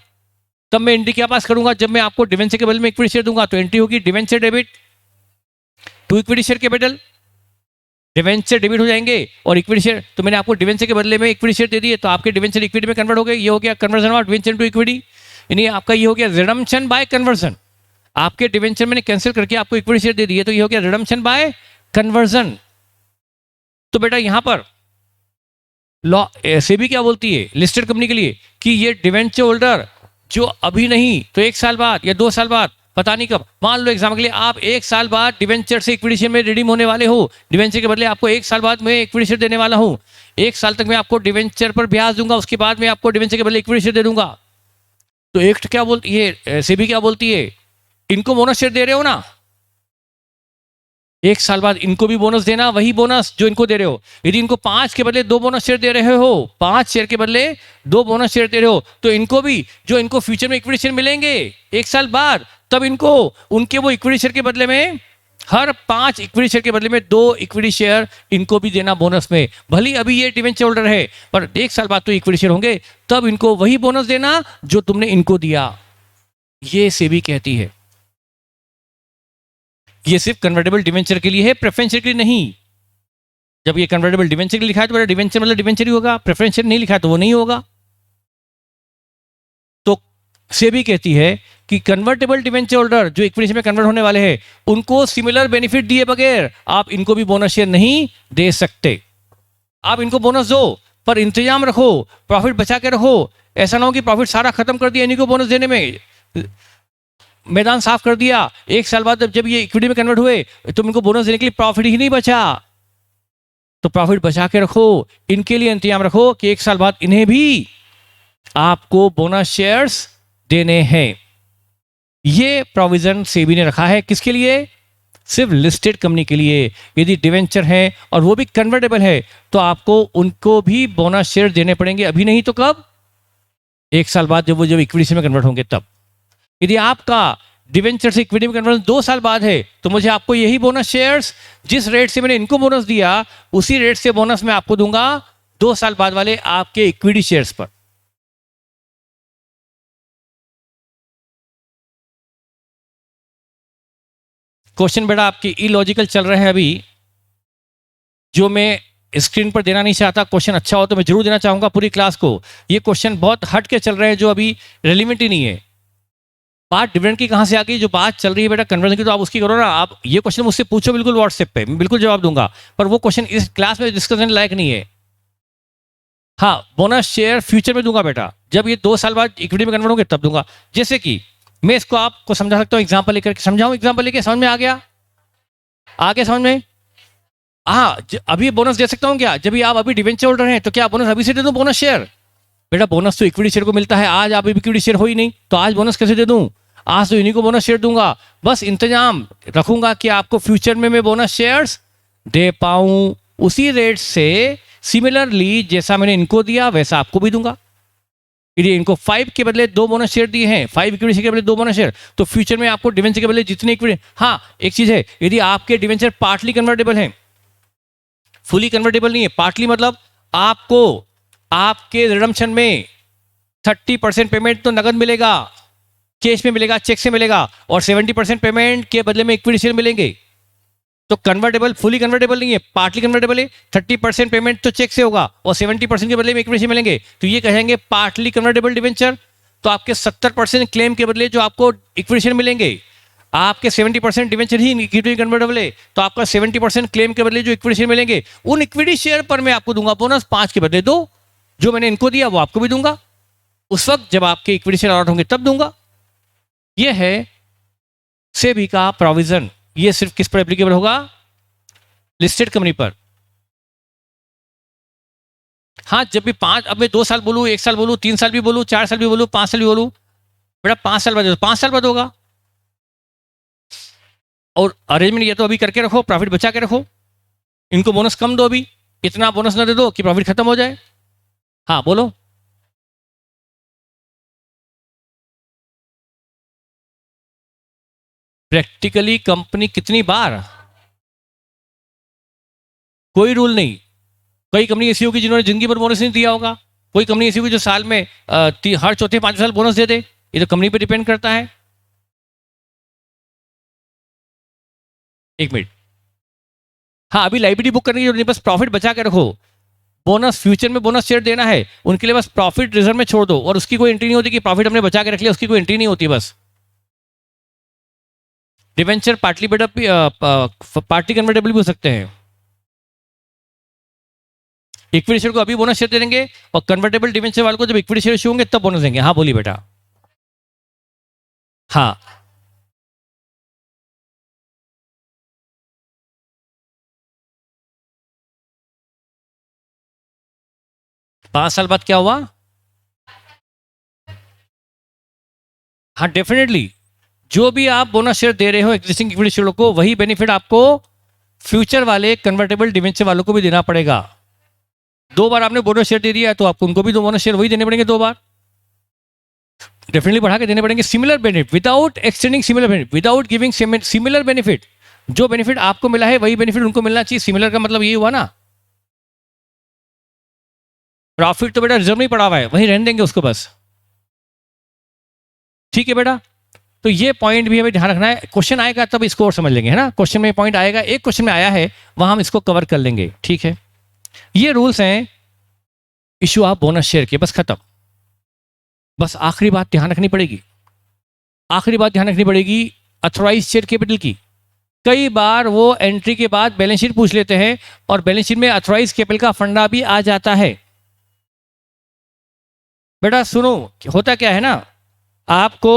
तब मैं एंट्री क्या पास करूंगा? जब मैं आपको डिवेंचर के बदले में इक्विटी शेयर दूंगा तो एंट्री होगी debenture debit to equity share capital. Debenture debit हो जाएंगे और इक्विटी शेयर, तो मैंने आपको डिवेंचर के बदले में इक्विटी शेयर दे दिए तो आपके डिवेंचर इक्विटी में कन्वर्ट हो गए। ये हो गया conversion of debenture to equity, यानी आपका ये हो गया रिडम्पशन बाय कन्वर्जन। आपके डिवेंचर मैंने कैंसिल करके आपको इक्विटी शेयर दे दिए तो ये हो गया रिडम्पशन बाय कन्वर्जन। तो बेटा यहां पर लॉ सेबी क्या बोलती है लिस्टेड कंपनी के लिए कि ये डिवेंचर होल्डर जो अभी नहीं तो 1 साल बाद या 2 साल बाद, पता नहीं कब, मान लो एग्जाम के लिए आप 1 साल बाद डिवेंचर से इक्विटी शेयर में रिडीम होने वाले हो, डिवेंचर के बदले आपको 1 साल बाद मैं इक्विटी शेयर देने वाला हूं। 1 साल तक मैं आपको डिवेंचर पर ब्याज दूंगा, उसके बाद मैं आपको डिवेंचर के बदले इक्विटी शेयर दे दूंगा। तो एक्ट क्या बोलती है, सेबी क्या बोलती है, इनको बोनस शेयर दे रहे हो ना, 1 साल बाद इनको भी बोनस देना, वही बोनस जो इनको दे रहे हो। यदि इनको 5 के बदले 2 बोनस शेयर दे रहे हो, 5 शेयर के बदले 2 बोनस शेयर दे रहे हो, तो इनको भी जो इनको फ्यूचर में इक्विटी शेयर मिलेंगे 1 साल बाद, तब इनको उनके वो इक्विटी शेयर के बदले में हर 5 इक्विटी शेयर के बदले में 2 इक्विटी शेयर इनको भी देना बोनस में। भले अभी ये डिवेंचर होल्डर है पर 1 साल बाद तो इक्विटी शेयर होंगे, तब इनको वही बोनस देना जो तुमने इनको दिया। ये सेबी कहती है। ये सिर्फ कन्वर्टेबल डिवेंचर के लिए है, प्रेफरेंस शेयर के लिए नहीं। जब ये कन्वर्टेबल डिवेंचर के लिए लिखा है तो डिवेंचर मतलब डिवेंचर ही होगा, प्रेफरेंस शेयर नहीं लिखा है तो वो नहीं होगा। तो सेबी कहती है कि कन्वर्टेबल डिवेंचर होल्डर जो इक्विटी में कन्वर्ट होने वाले हैं उनको सिमिलर बेनिफिट दिए बगैर आप इनको भी बोनस शेयर नहीं दे सकते। आप इनको बोनस दो पर इंतजाम रखो, प्रॉफिट बचा के रखो। ऐसा ना हो कि प्रॉफिट सारा खत्म कर दिया इन्हीं को बोनस देने में, मैदान साफ कर दिया, 1 साल बाद जब ये इक्विटी में कन्वर्ट हुए तुम इनको बोनस देने के लिए प्रॉफिट ही नहीं बचा। तो प्रॉफिट बचा के रखो, इनके लिए इंतजाम रखो कि 1 साल बाद इन्हें भी आपको बोनस शेयर्स देने हैं। ये प्रोविजन सेबी ने रखा है किसके लिए? सिर्फ लिस्टेड कंपनी के लिए। यदि डिवेंचर है और वो भी कन्वर्टेबल है तो आपको उनको भी बोनस शेयर देने पड़ेंगे, अभी नहीं तो कब? 1 साल बाद जब इक्विटी में कन्वर्ट होंगे तब। यदि आपका डिवेंचर से इक्विटी में कन्वर्जन 2 साल बाद है तो मुझे आपको यही बोनस शेयर्स, जिस रेट से मैंने इनको बोनस दिया उसी रेट से बोनस मैं आपको दूंगा 2 साल बाद वाले आपके इक्विटी शेयर्स पर। क्वेश्चन बेटा आपके इलॉजिकल चल रहे हैं अभी, जो मैं स्क्रीन पर देना नहीं चाहता। क्वेश्चन अच्छा हो तो मैं जरूर देना चाहूंगा पूरी क्लास को। ये क्वेश्चन बहुत हट के चल रहे हैं जो अभी रेलिवेंट ही नहीं है। बात डिविडेंड की कहां से आ गई? जो बात चल रही है बेटा कन्वर्जन की, तो आप उसकी करो ना। आप ये क्वेश्चन मुझसे पूछो बिल्कुल व्हाट्सएप पे, मैं बिल्कुल जवाब दूंगा, पर वो क्वेश्चन इस क्लास में डिस्कशन लायक नहीं है। हाँ, बोनस शेयर फ्यूचर में दूंगा बेटा, जब ये 2 साल बाद इक्विटी में कन्वर्ट होंगे तब दूंगा। जैसे कि मैं इसको आपको समझा सकता हूँ, एग्जाम्पल लेकर समझाऊं, एग्जाम्पल लेके समझ में आ गया? आगे समझ में? हाँ, अभी बोनस दे सकता हूँ क्या? जब आप अभी डिवेंचर होल्डर हैं तो क्या बोनस अभी से दे दूं बोनस शेयर? बेटा बोनस तो इक्विटी शेयर को मिलता है, आज आप इक्विटी शेयर हो ही नहीं तो आज बोनस कैसे दे दूं? आज तो इन्हीं को बोनस शेयर दूंगा। बस इंतजाम रखूंगा कि आपको फ्यूचर में मैं बोनस शेयर्स दे पाऊं उसी रेट से, सिमिलरली जैसा मैंने इनको दिया वैसा आपको भी दूंगा। यदि इनको 5 के बदले 2 बोनस शेयर दिए हैं, 5 इक्विटी शेयर के बदले 2 बोनस शेयर, तो फ्यूचर में आपको डिवेंचर के बदले जितने इक्विटी, हाँ एक चीज है, यदि आपके डिवेंचर पार्टली कन्वर्टेबल है, फुली कन्वर्टेबल नहीं है, पार्टली मतलब आपको आपके रिडम्पशन में 30% पेमेंट तो नगद मिलेगा, कैश में मिलेगा, चेक से मिलेगा, और 70% पेमेंट के बदले में इक्विटी शेयर मिलेंगे। तो कन्वर्टेबल, फुली कन्वर्टेबल नहीं है, पार्टली कन्वर्टेबल है। 30% पेमेंट तो चेक से होगा और 70% के बदले में इक्विटी शेयर मिलेंगे, तो ये कहेंगे पार्टली कन्वर्टेबल डिवेंचर। तो आपके 70% क्लेम के बदले जो आपको इक्विटी शेयर मिलेंगे, आपके 70% डिवेंचर ही इक्विटी कन्वर्टेबल है, तो आपका 70% क्लेम के बदले जो इक्विटी शेयर मिलेंगे, उन इक्विटी शेयर पर मैं आपको दूंगा बोनस 5 के बदले 2, जो मैंने इनको दिया वो आपको भी दूंगा। उस वक्त जब आपके इक्विटी शेयर अलॉट होंगे तब दूंगा। यह है सेबी का प्रोविजन। ये सिर्फ किस पर एप्लीकेबल होगा? लिस्टेड कंपनी पर। हाँ, जब भी 5, अब मैं 2 साल बोलूं, 1 साल बोलूं, 3 साल भी बोलूं, 4 साल भी बोलूं, 5 साल भी बोलूं, बेटा 5 साल बाद, 5 साल बाद होगा। और अरेंजमेंट ये तो अभी करके रखो, प्रॉफिट बचा के रखो, इनको बोनस कम दो, अभी इतना बोनस ना दे दो कि प्रॉफिट खत्म हो जाए। हाँ बोलो। प्रैक्टिकली कंपनी कितनी बार? कोई रूल नहीं। कई कंपनी ऐसी होगी जिन्होंने जिंदगी भर बोनस नहीं दिया होगा, कोई कंपनी ऐसी हुई जो साल में हर चौथे पांचवें साल बोनस दे दे, ये तो कंपनी पे डिपेंड करता है। एक मिनट, हाँ अभी लाइबिलिटी बुक करने की जरूरत नहीं, बस प्रॉफिट बचा के रखो। बोनस फ्यूचर में बोनस शेयर देना है उनके लिए, बस प्रॉफिट रिजर्व में छोड़ दो, और उसकी कोई एंट्री नहीं होती कि प्रॉफिट हमने बचा के रख लिया, उसकी कोई एंट्री नहीं होती। बस डिवेंचर पार्टली पार्टली कन्वर्टेबल भी हो सकते हैं। इक्विटी शेयर को अभी बोनस शेयर दे देंगे, और कन्वर्टेबल डिवेंचर वालों को जब इक्विटी शेयर इशू होंगे तब बोनस देंगे। हाँ बोलिए बेटा। हाँ 5 साल बाद क्या हुआ? हाँ डेफिनेटली, जो भी आप बोनस शेयर दे रहे हो एग्जिस्टिंग इक्विटी शेयरों को, वही बेनिफिट आपको फ्यूचर वाले कन्वर्टेबल डिवेंचर वालों को भी देना पड़ेगा। 2 बार आपने बोनस शेयर दे दिया है तो आपको उनको भी 2 बोनस शेयर वही देने पड़ेंगे 2 बार, डेफिनेटली बढ़ा के देने पड़ेंगे। Similar benefit without extending similar benefit, without giving similar benefit. जो बेनिफिट आपको मिला है वही बेनिफिट उनको मिलना चाहिए। सिमिलर का मतलब ये हुआ ना, प्रॉफिट तो बेटा रिजर्व नहीं पड़ा हुआ है, वही रहने देंगे उसको बस। ठीक है बेटा, तो ये पॉइंट भी हमें ध्यान रखना है। क्वेश्चन आएगा तब इसको और समझ लेंगे, है ना। क्वेश्चन में पॉइंट आएगा, एक क्वेश्चन में आया है वहां हम इसको कवर कर लेंगे। ठीक है, ये रूल्स हैं इशू ऑफ बोनस शेयर के, बस खत्म। बस आखिरी बात ध्यान रखनी पड़ेगी, आखिरी बात ध्यान रखनी पड़ेगी अथोराइज शेयर कैपिटल की। कई बार वो एंट्री के बाद बैलेंस शीट पूछ लेते हैं, और बैलेंस शीट में अथोराइज कैपिटल का फंडा भी आ जाता है। बेटा सुनो, होता क्या है ना, आपको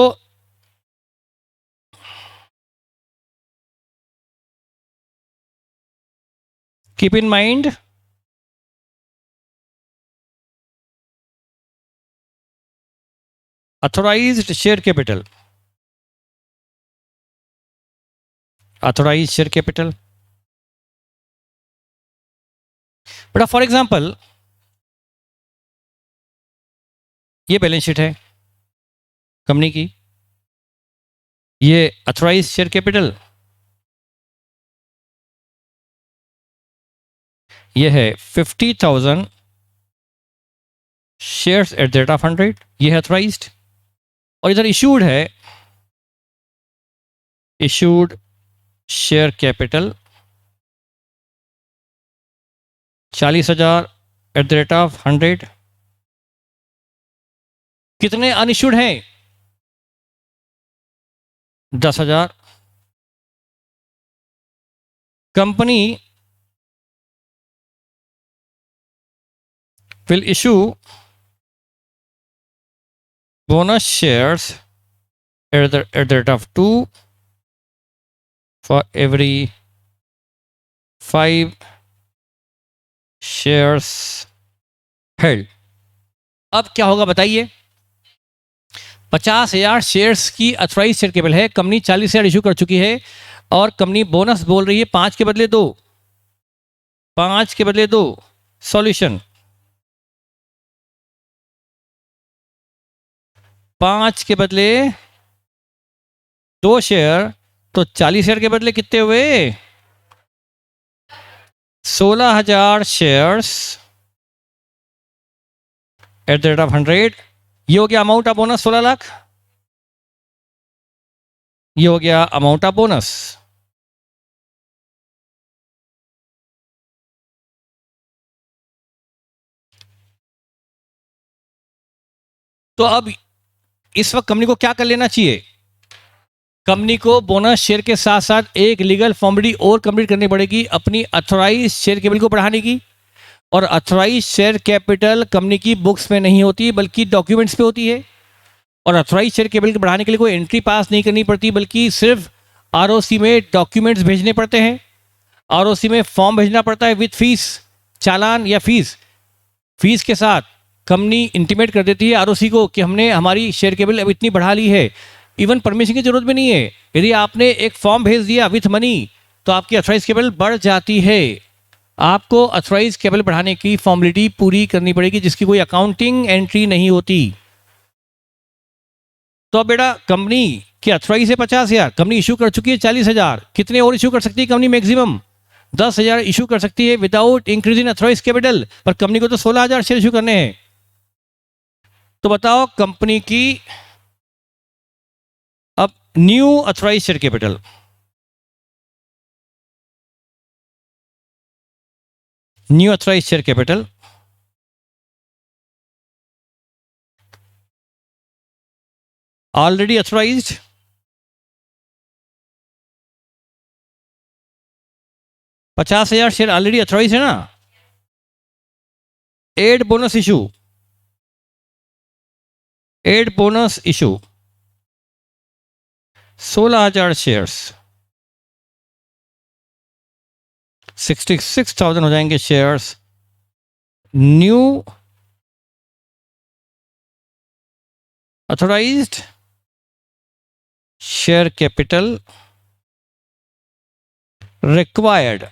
keep in mind authorised share capital, authorise share capital. बेटा फॉर एग्जांपल ये बैलेंस शीट है कंपनी की, ये अथोराइज शेयर कैपिटल, ये है 50,000 shares at the rate of 100, ये है अथोराइज्ड। और इधर इशूड है, issued share capital 40,000 at the rate of 100। कितने अनइशूड हैं? 10,000। कंपनी will issue bonus shares at the rate of 2 for every 5 shares held। अब क्या होगा बताइए? 50,000 शेयर्स की अथोराइज शेयर कैपिटल है, कंपनी 40,000 इशू कर चुकी है, और कंपनी बोनस बोल रही है 5 के बदले 2, 5 के बदले 2। सॉल्यूशन, 5 के बदले 2 शेयर, तो 40,000 के बदले कितने हुए? 16,000 shares at the rate of 100। ये हो गया अमाउंट ऑफ बोनस 16 लाख, ये हो गया अमाउंट ऑफ बोनस। तो अब इस वक्त कंपनी को क्या कर लेना चाहिए? कंपनी को बोनस शेयर के साथ साथ एक लीगल फॉर्मेलिटी और कंप्लीट करनी पड़ेगी, अपनी अथोराइज शेयर कैपिटल को बढ़ाने की। और अथोराइज शेयर कैपिटल कंपनी की बुक्स में नहीं होती बल्कि डॉक्यूमेंट्स पे होती है, और अथोराइज शेयर कैपिटल बढ़ाने के लिए कोई एंट्री पास नहीं करनी पड़ती, बल्कि सिर्फ आरओसी में डॉक्यूमेंट्स भेजने पड़ते हैं, आरओसी में फॉर्म भेजना पड़ता है विथ फीस, चालान या फीस के साथ कंपनी इंटीमेट कर देती है आरओसी को कि हमने हमारी शेयर कैपिटल अब इतनी बढ़ा ली है। इवन परमिशन की जरूरत भी नहीं है, यदि आपने एक फॉर्म भेज दिया विथ मनी तो आपकी अथोराइज कैपिटल बढ़ जाती है। आपको अथोराइज कैपिटल बढ़ाने की फॉर्मेलिटी पूरी करनी पड़ेगी, जिसकी कोई अकाउंटिंग एंट्री नहीं होती। तो अब बेटा कंपनी की अथोराइज है 50,000, कंपनी इशू कर चुकी है 40,000, कितने और इशू कर सकती है कंपनी? मैक्सिमम 10,000 इशू कर सकती है विदाउट इंक्रीजिंग अथोराइज कैपिटल, पर कंपनी को तो 16,000 शेयर इशू करने हैं। तो बताओ कंपनी की अब new authorise share capital, new authorise share capital already authorised, $50,000 share already authorise है ना। Add bonus issue, add bonus issue 16,000 shares, 66,000 हो जाएंगे shares. New authorised share capital required,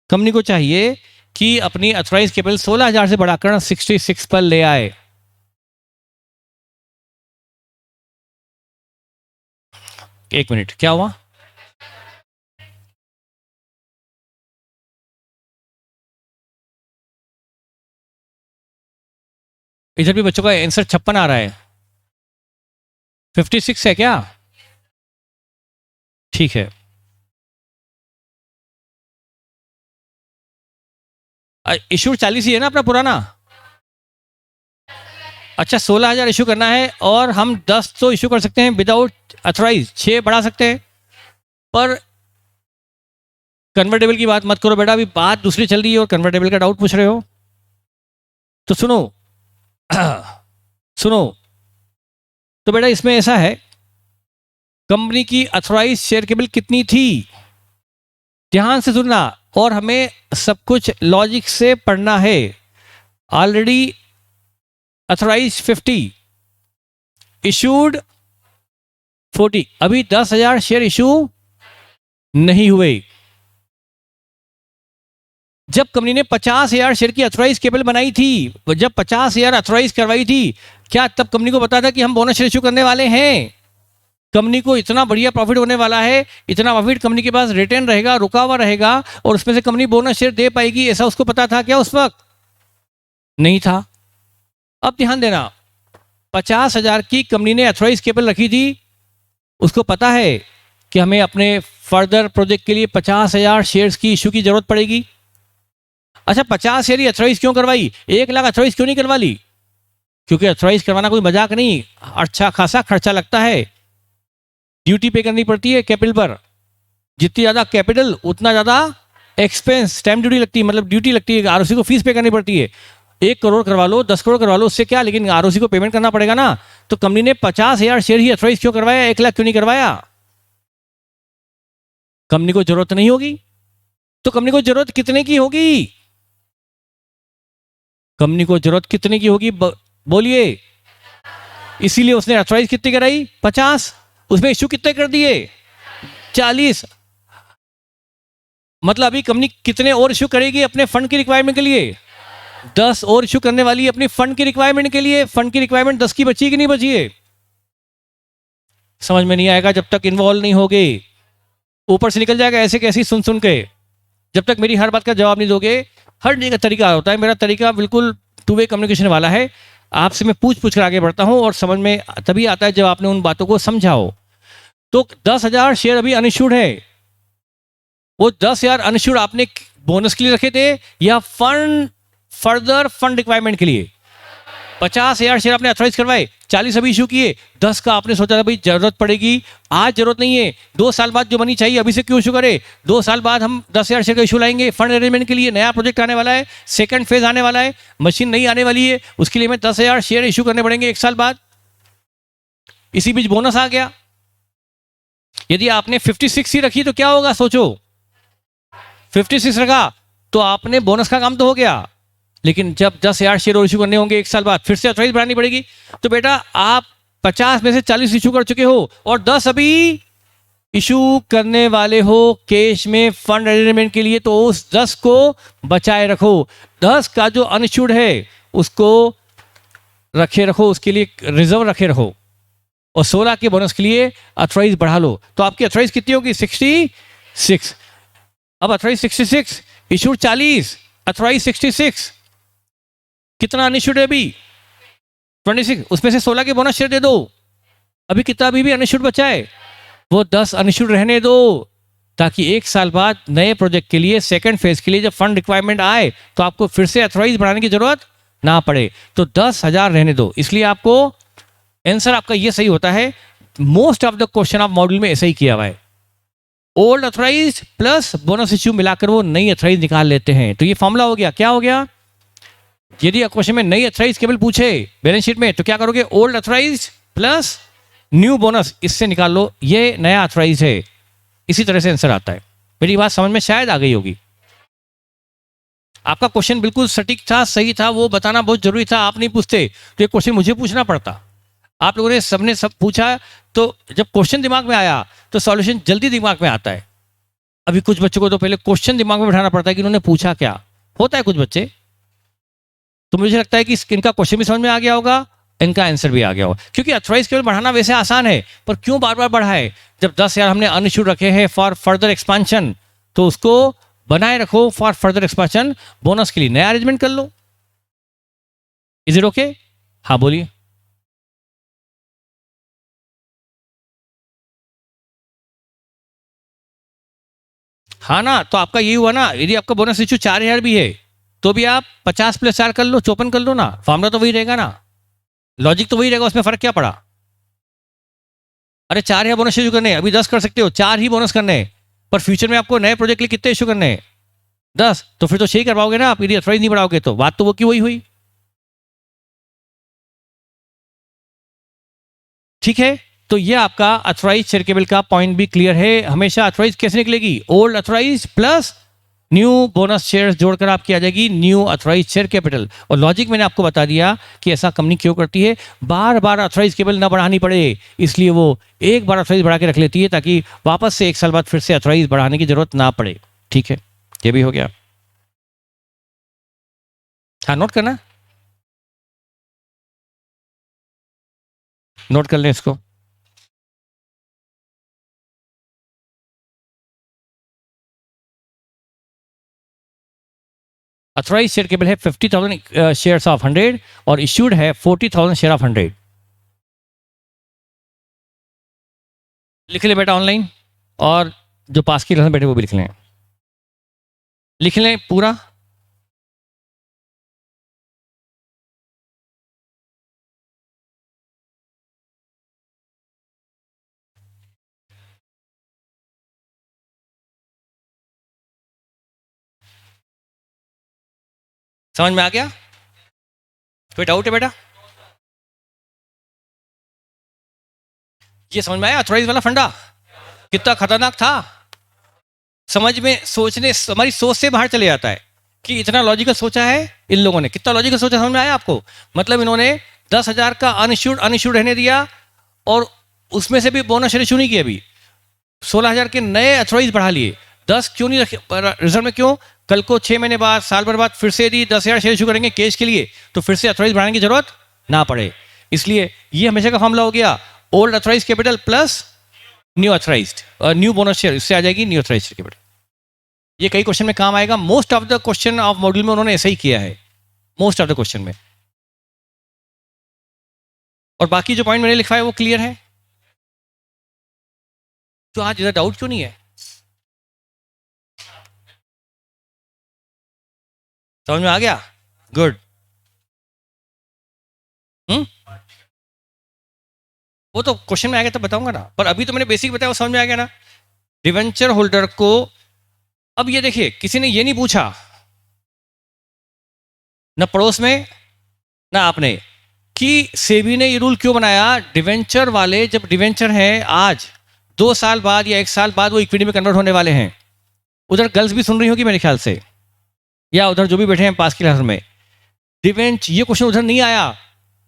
company को चाहिए कि अपनी ऑथराइज कैपिटल 16,000 से बढ़ाकर 66 पर ले आए। एक मिनट, क्या हुआ? इधर भी बच्चों का आंसर 56 आ रहा है। 56 है क्या? ठीक है। इशू 40 ही है ना अपना पुराना। अच्छा, 16,000 इशू करना है और हम 10 तो इशू कर सकते हैं विदाउट अथराइज, 6 बढ़ा सकते हैं, पर कन्वर्टेबल की बात मत करो बेटा, अभी बात दूसरी चल रही है और कन्वर्टेबल का डाउट पूछ रहे हो। तो सुनो सुनो, तो बेटा इसमें ऐसा है, कंपनी की अथराइज शेयर कैपिटल कितनी थी, ध्यान से सुनना, और हमें सब कुछ लॉजिक से पढ़ना है। ऑलरेडी अथराइज 50, इशूड 40, अभी 10,000 शेयर इशू नहीं हुए। जब कंपनी ने 50,000 शेयर की अथराइज कैपिटल बनाई थी, जब 50,000 अथराइज करवाई थी, क्या तब कंपनी को पता था कि हम बोनस शेयर इशू करने वाले हैं? कंपनी को इतना बढ़िया प्रॉफिट होने वाला है, इतना प्रॉफिट कंपनी के पास रिटर्न रहेगा, रुका हुआ रहेगा, और उसमें से कंपनी बोनस शेयर दे पाएगी, ऐसा उसको पता था क्या उस वक्त? नहीं था। अब ध्यान देना, 50,000 की कंपनी ने अथराइज कैपिटल रखी थी, उसको पता है कि हमें अपने फर्दर प्रोजेक्ट के लिए 50,000 शेयर्स की इशू की जरूरत पड़ेगी। अच्छा, 50 शेयर अथराइज क्यों करवाई? 1 लाख अथराइज क्यों नहीं करवा ली? क्योंकि अथराइज करवाना कोई मजाक नहीं, अच्छा खासा खर्चा लगता है, ड्यूटी पे करनी पड़ती है कैपिटल पर, जितनी ज्यादा कैपिटल उतना ज्यादा एक्सपेंस, स्टैम्प ड्यूटी लगती है, मतलब ड्यूटी लगती है, आरओसी को फीस पे करनी पड़ती है। 1 करोड़ करवा लो, 10 करोड़ करवा लो, उससे क्या, लेकिन आरओसी को पेमेंट करना पड़ेगा ना। तो कंपनी ने 50,000 शेयर ही अथराइज क्यों करवाया, 1 लाख क्यों नहीं करवाया? कंपनी को जरूरत नहीं होगी, तो कंपनी को जरूरत कितने की होगी? कंपनी को जरूरत कितने की होगी बोलिए? इसीलिए उसने अथराइज कितनी कराई? 50, उसमें इश्यू कितने कर दिए? 40। मतलब अभी कंपनी कितने और इश्यू करेगी अपने फंड की रिक्वायरमेंट के लिए? 10 और इश्यू करने वाली है अपनी फंड की रिक्वायरमेंट के लिए। फंड की रिक्वायरमेंट 10 की बची कि नहीं बची है? समझ में नहीं आएगा जब तक इन्वॉल्व नहीं होगे, ऊपर से निकल जाएगा ऐसे कैसी सुन सुन के। जब तक मेरी हर बात का जवाब नहीं दोगे, हर जगह तरीका होता है, मेरा तरीका बिल्कुल टू वे कम्युनिकेशन वाला है। आपसे मैं पूछ पूछ कर आगे बढ़ता हूं और समझ में तभी आता है जब आपने उन बातों को समझाओ। तो 10,000 शेयर अभी अनइश्यूड है, वो 10,000 अनइश्यूड आपने बोनस के लिए रखे थे या फंड, फर्दर फंड रिक्वायरमेंट के लिए? 50,000 शेयर आपने अथराइज करवाए, 40 अभी इशू किए, 10 का आपने सोचा था भाई जरूरत पड़ेगी, आज जरूरत नहीं है, 2 साल बाद जो मनी चाहिए अभी से क्यों इशू करे? 2 साल बाद हम 10,000 शेयर का इशू लाएंगे फंड अरेंजमेंट के लिए, नया प्रोजेक्ट आने वाला है, सेकंड फेज आने वाला है, मशीन नहीं आने वाली है, उसके लिए हमें 10,000 शेयर इशू करने पड़ेंगे 1 साल बाद। इसी बीच बोनस आ गया, यदि आपने 56 ही रखी तो क्या होगा सोचो? 56 रखा तो आपने बोनस का काम तो हो गया, लेकिन जब 10,000 शेयर और इशू करने होंगे 1 साल बाद, फिर से अथराइज बढ़ानी पड़ेगी। तो बेटा आप 50 में से 40 इशू कर चुके हो और 10 अभी इशू करने वाले हो कैश में फंड अरेंजमेंट के लिए, तो उस 10 को बचाए रखो। 10 का जो अनइश्यूड है उसको रखे रखो, उसके लिए रिजर्व रखे रखो, और 16 के बोनस के लिए अथराइज बढ़ा लो। तो आपकी अथराइज कितनी होगी? 66। अब अथराइज 66, इशूड 40, अथराइज 66, कितना अनइश्यूड है अभी? 26। उसमें से 16 के बोनस शेयर दे दो। अभी कितना अभी भी अनइश्यूड बचा है, वो 10 अनइश्यूड रहने दो, ताकि एक साल बाद नए प्रोजेक्ट के लिए सेकंड फेज के लिए जब फंड रिक्वायरमेंट आए तो आपको फिर से अथॉराइज बढ़ाने की जरूरत ना पड़े। तो 10,000 रहने दो। इसलिए आपको आंसर आपका ये सही होता है। मोस्ट ऑफ द क्वेश्चन आप मॉड्यूल में ऐसे ही किया हुआ है। Old authorise plus bonus issue मिलाकर वो नई अथॉराइज निकाल लेते हैं। तो ये फॉर्मूला हो गया। क्या हो गया? यदि क्वेश्चन में नई अथॉराइज केवल पूछे बैलेंस शीट में, तो क्या करोगे? Old authorise plus new bonus, इससे निकाल लो ये नया अथॉराइज है। इसी तरह से आंसर आता है। मेरी बात समझ में शायद आ गई होगी। आपका क्वेश्चन बिल्कुल सटीक था, सही था, वो बताना बहुत जरूरी था। आप नहीं पूछते तो ये क्वेश्चन मुझे पूछना पड़ता। आप लोगों ने सबने सब पूछा, तो जब क्वेश्चन दिमाग में आया तो सॉल्यूशन जल्दी दिमाग में आता है। अभी कुछ बच्चों को तो पहले क्वेश्चन दिमाग में बिठाना पड़ता है कि उन्होंने पूछा क्या। होता है कुछ बच्चे, तो मुझे लगता है कि इनका क्वेश्चन भी समझ में आ गया होगा, इनका आंसर भी आ गया होगा। क्योंकि अथॉराइज केवल बढ़ाना वैसे आसान है, पर क्यों बार बार बढ़ाए? जब 10,000 हमने अनइश्यूड रखे हैं फॉर फर्दर एक्सपांशन, तो उसको बनाए रखो फॉर फर्दर एक्सपांशन। बोनस के लिए नया अरेंजमेंट कर लो। Is it okay? हाँ बोलिए। हाँ ना, तो आपका यही हुआ ना। यदि आपका बोनस इश्यू 4,000 भी है तो भी आप 50 + 4 कर लो, 54 कर लो ना। फॉर्मूला तो वही रहेगा ना, लॉजिक तो वही रहेगा, उसमें फर्क क्या पड़ा? अरे 4,000 बोनस इश्यू करने, अभी 10 कर सकते हो, 4 ही बोनस करने, पर फ्यूचर में आपको नए प्रोजेक्ट के लिए कितने इश्यू करने? 10। तो फिर तो 6 करवाओगे ना आप, यदि अथॉराइज नहीं बढ़ाओगे तो। बात तो वो की वही हुई। ठीक है, तो ये आपका अथॉराइज शेयर केबल का पॉइंट भी क्लियर है। हमेशा अथॉराइज कैसे निकलेगी? Old authorise plus new bonus shares जोड़कर आपकी आ जाएगी न्यू अथॉराइज शेयर कैपिटल। और लॉजिक मैंने आपको बता दिया कि ऐसा कंपनी क्यों करती है। बार बार अथॉराइज केबल ना बढ़ानी पड़े, इसलिए वो एक बार अथॉराइज बढ़ा के रख लेती है, ताकि वापस से एक साल बाद फिर से अथॉराइज बढ़ाने की जरूरत ना पड़े। ठीक है, ये भी हो गया। हाँ, नोट करना, नोट कर लें इसको। अथॉराइज शेयर केबल है 50,000 शेयर्स ऑफ 100 और इश्यूड है 40,000 शेयर ऑफ 100। लिख ले बेटा ऑनलाइन, और जो पास की क्लास में बैठे वो भी लिख लें। लिख लें पूरा। समझ में आ गया? कोई डाउट है बेटा? ये समझ में आया अथॉराइज वाला फंडा कितना खतरनाक था? समझ में, सोचने, हमारी सोच से बाहर चले जाता है कि इतना लॉजिकल सोचा है इन लोगों ने। कितना लॉजिकल सोचा, समझ में आया आपको? मतलब इन्होंने 10,000 का अनइश्यूड अनइश्यूड रहने दिया, और उसमें से भी बोनस शेयर इशू नहीं किया। अभी 16,000 के नए अथॉराइज बढ़ा लिए। 10 क्यों नहीं रखे रिजर्व में? क्यों? कल को 6 महीने बाद, साल भर बाद फिर से यदि 10,000 शेयर इशू करेंगे कैश के लिए, तो फिर से अथॉराइज बढ़ाने की जरूरत ना पड़े। इसलिए ये हमेशा का फॉर्मूला हो गया, old authorise capital plus new authorised, new bonus share, इससे आ जाएगी न्यू अथॉराइज्ड कैपिटल। ये कई क्वेश्चन में काम आएगा। Most of the question of module में उन्होंने ऐसा ही किया है, मोस्ट ऑफ द क्वेश्चन में। और बाकी जो पॉइंट मैंने लिखा है वो क्लियर है? तो आज इधर डाउट क्यों नहीं है? समझ में आ गया? गुड। हम्म, वो तो क्वेश्चन में आएगा तब बताऊंगा ना, पर अभी तो मैंने बेसिक बताया, वो समझ में आ गया ना। डिवेंचर होल्डर को, अब ये देखिए, किसी ने ये नहीं पूछा, न पड़ोस में ना आपने, कि सेबी ने ये रूल क्यों बनाया। डिवेंचर वाले, जब डिवेंचर है आज 2 साल बाद या 1 साल बाद वो इक्विटी में कन्वर्ट होने वाले हैं। उधर गर्ल्स भी सुन रही होगी मेरे ख्याल से, या उधर जो भी बैठे हैं पास की क्लास में। डिवेंच, ये क्वेश्चन उधर नहीं आया,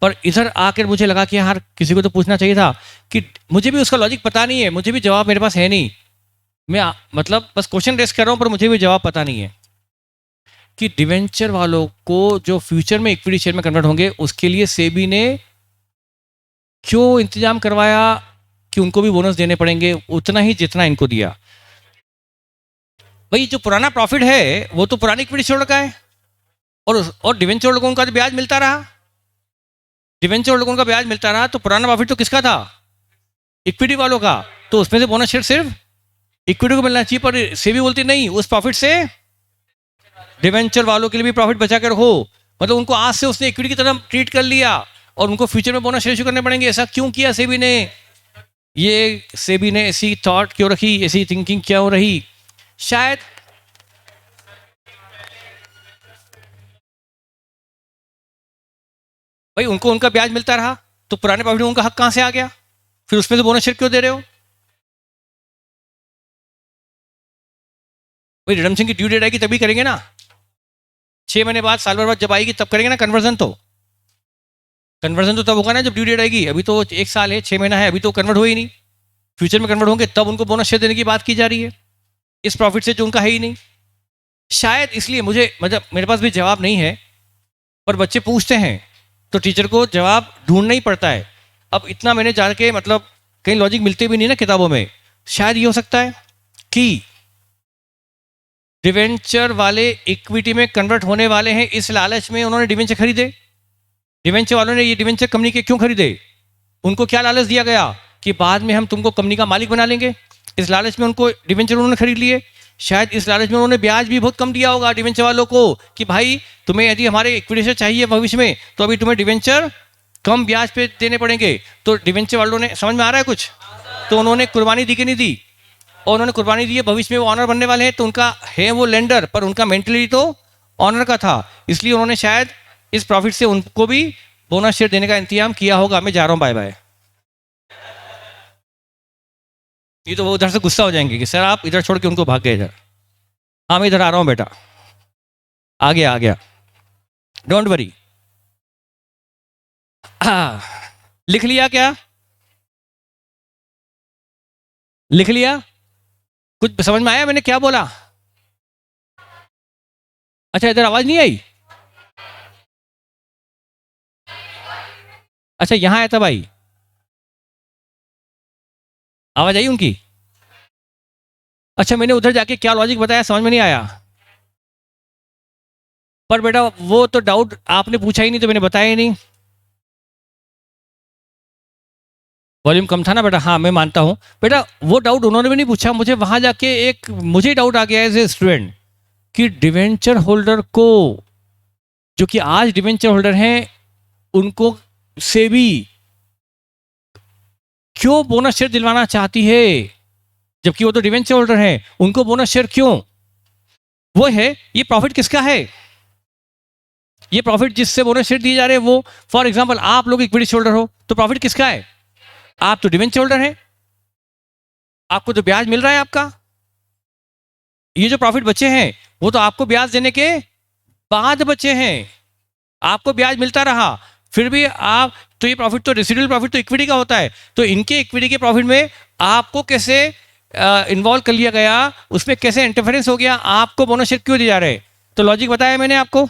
पर इधर आकर मुझे लगा कि यार किसी को तो पूछना चाहिए था। कि मुझे भी उसका लॉजिक पता नहीं है, मुझे भी जवाब मेरे पास है नहीं। मैं मतलब बस क्वेश्चन रेस कर रहा हूं, पर मुझे भी जवाब पता नहीं है कि डिवेंचर वालों को जो फ्यूचर में इक्विटी शेयर में कन्वर्ट होंगे, उसके लिए सेबी ने क्यों इंतजाम करवाया कि उनको भी बोनस देने पड़ेंगे उतना ही जितना इनको दिया। भाई जो पुराना प्रॉफिट है वो तो पुरानी इक्विटी शेयर का है, और डिवेंचर लोगों का ब्याज मिलता रहा, डिवेंचर लोगों का ब्याज मिलता रहा, तो पुराना प्रॉफिट तो किसका था? इक्विटी वालों का। तो उसमें से बोनस शेयर सिर्फ इक्विटी को मिलना चाहिए, पर सेबी बोलती नहीं, उस प्रॉफिट से डिवेंचर वालों के लिए भी प्रॉफिट बचा के रखो। मतलब उनको आज से उसने इक्विटी की तरह ट्रीट कर लिया और उनको फ्यूचर में बोनस शेयर इश्यू करने पड़ेंगे। ऐसा क्यों किया सेबी ने? ये सेबी ने ऐसी थॉट क्यों रखी, ऐसी थिंकिंग क्यों रही? शायद भाई उनको उनका ब्याज मिलता रहा, तो पुराने प्रॉफिट में उनका हक कहां से आ गया? फिर उसमें से बोनस शेयर क्यों दे रहे हो? भाई रिडम्पशन की ड्यू डेट आएगी तभी करेंगे ना, 6 महीने बाद, साल भर बाद जब आएगी तब करेंगे ना कन्वर्जन। तो कन्वर्जन तो तब होगा ना जब ड्यू डेट आएगी। अभी तो 1 साल है, 6 महीना है, अभी तो कन्वर्ट हो ही नहीं। फ्यूचर में कन्वर्ट होंगे तब उनको बोनस शेयर देने की बात की जा रही है, इस प्रॉफिट से जो उनका है ही नहीं। शायद इसलिए मुझे, मतलब मेरे पास भी जवाब नहीं है, पर बच्चे पूछते हैं तो टीचर को जवाब ढूंढना ही पड़ता है। अब इतना मैंने जान के, मतलब कहीं लॉजिक मिलते भी नहीं ना किताबों में। शायद ये हो सकता है कि डिवेंचर वाले इक्विटी में कन्वर्ट होने वाले हैं, इस लालच में उन्होंने डिवेंचर खरीदे। डिवेंचर वालों ने ये डिवेंचर कंपनी के क्यों खरीदे? उनको क्या लालच दिया गया कि बाद में हम तुमको कंपनी का मालिक बना लेंगे। इस लालच में उनको डिवेंचर उन्होंने खरीद लिए। शायद इस लालच में उन्होंने ब्याज भी बहुत कम दिया होगा डिवेंचर वालों को कि भाई तुम्हें यदि हमारे इक्विटी से चाहिए भविष्य में, तो अभी तुम्हें डिवेंचर कम ब्याज पे देने पड़ेंगे। तो डिवेंचर वालों ने, समझ में आ रहा है कुछ? तो उन्होंने कुर्बानी दी कि नहीं दी? और उन्होंने कुर्बानी दी है, भविष्य में वो ऑनर बनने वाले हैं, तो उनका है वो लेंडर, पर उनका मेंटली तो ऑनर का था। इसलिए उन्होंने शायद इस प्रॉफिट से उनको भी बोनस शेयर देने का इंतजाम किया होगा। मैं जा रहा हूँ, बाय बाय। ये तो वो उधर से गुस्सा हो जाएंगे कि सर आप इधर छोड़ के उनको भाग गए इधर। हाँ मैं इधर आ रहा हूँ बेटा, आ गया आ गया, डोंट वरी। लिख लिया क्या? लिख लिया? कुछ समझ में आया मैंने क्या बोला? अच्छा इधर आवाज नहीं आई? अच्छा यहाँ आया था भाई, आवाज आई उनकी? अच्छा मैंने उधर जाके क्या लॉजिक बताया समझ में नहीं आया। पर बेटा वो तो डाउट आपने पूछा ही नहीं, तो मैंने बताया ही नहीं। वॉल्यूम कम था ना बेटा? हाँ मैं मानता हूँ बेटा, वो डाउट उन्होंने भी नहीं पूछा। मुझे वहां जाके एक मुझे डाउट आ गया एज ए स्टूडेंट कि डिवेंचर होल्डर को, जो कि आज डिवेंचर होल्डर हैं, उनको सेबी क्यों बोनस शेयर दिलवाना चाहती है, जबकि वो तो डिवेंचर होल्डर हैं, उनको बोनस शेयर क्यों? वो है, ये प्रॉफिट किसका है? ये प्रॉफिट जिससे बोनस शेयर दिए जा रहे हैं वो, फॉर एग्जांपल आप लोग इक्विटी होल्डर हो, तो प्रॉफिट किसका है? आप तो डिवेंचर होल्डर हैं, आपको तो ब्याज मिल रहा है आपका। ये जो प्रॉफिट बचे हैं वो तो आपको ब्याज देने के बाद बचे हैं, आपको ब्याज मिलता रहा, फिर भी आप, तो ये प्रॉफिट तो रेसिडुअल प्रॉफिट तो इक्विटी का होता है, तो इनके इक्विटी के प्रॉफिट में आपको कैसे इन्वॉल्व कर लिया गया, उसमें कैसे इंटरफेरेंस हो गया, आपको बोनस शेयर क्यों दिए जा रहे हैं? तो लॉजिक बताया मैंने आपको,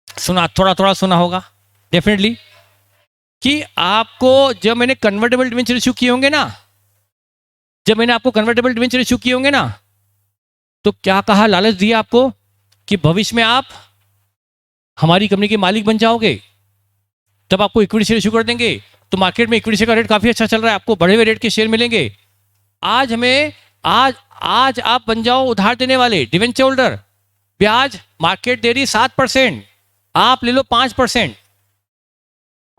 सुना, थोड़ा थोड़ा सुना होगा डेफिनेटली, कि आपको जब मैंने कन्वर्टेबल डिवेंचर इश्यू किए होंगे ना, जब मैंने आपको कन्वर्टेबल डिवेंचर इश्यू किए होंगे ना, तो क्या कहा, लालच दिया आपको कि भविष्य में आप हमारी कंपनी के मालिक बन जाओगे, तब आपको इक्विटी शेयर इश्यू कर देंगे। तो मार्केट में इक्विटी शेयर का रेट काफी अच्छा चल रहा है, आपको बढ़े हुए रेट के शेयर मिलेंगे। आज हमें, आज आज आप बन जाओ उधार देने वाले डिवेंचर होल्डर, ब्याज मार्केट दे रही 7%, आप ले लो 5%,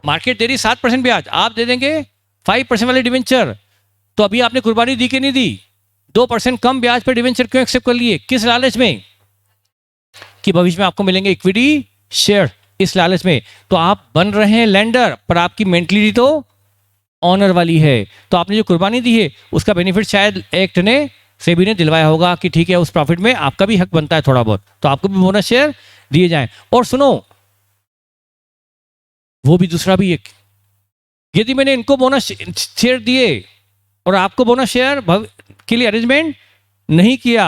मार्केट दे रही 7% ब्याज, आप दे देंगे 5% वाले डिवेंचर। तो अभी आपने कुर्बानी दी कि नहीं दी? 2% कम ब्याज पर डिवेंचर क्यों एक्सेप्ट कर लिए? किस लालच में? कि भविष्य में आपको मिलेंगे इक्विटी शेयर, इस लालच में। तो आप बन रहे हैं लेंडर, पर आपकी मेंटलिटी तो ऑनर वाली है। तो आपने जो कुर्बानी दी है उसका बेनिफिट शायद एक्ट ने, सेबी ने दिलवाया होगा कि ठीक है उस प्रॉफिट में आपका भी हक बनता है थोड़ा बहुत, तो आपको भी बोनस शेयर दिए जाएं। और सुनो, वो भी दूसरा भी एक, यदि मैंने इनको बोनस शेयर दिए और आपको बोनस शेयर के लिए अरेंजमेंट नहीं किया,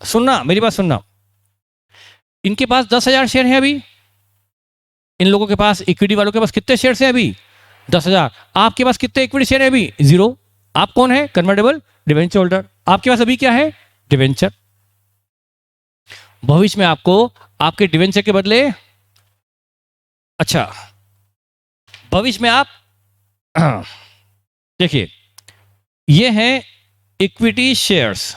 सुनना मेरी बात सुनना, इनके पास 10,000 शेयर हैं अभी, इन लोगों के पास, इक्विटी वालों के पास कितने शेयर हैं अभी? 10,000। आपके पास कितने इक्विटी शेयर है अभी? 0। आप कौन है? Convertible debenture holder. आपके पास अभी क्या है? डिवेंचर। भविष्य में आपको आपके डिवेंचर के बदले, अच्छा भविष्य में आप देखिए ये हैं इक्विटी शेयर्स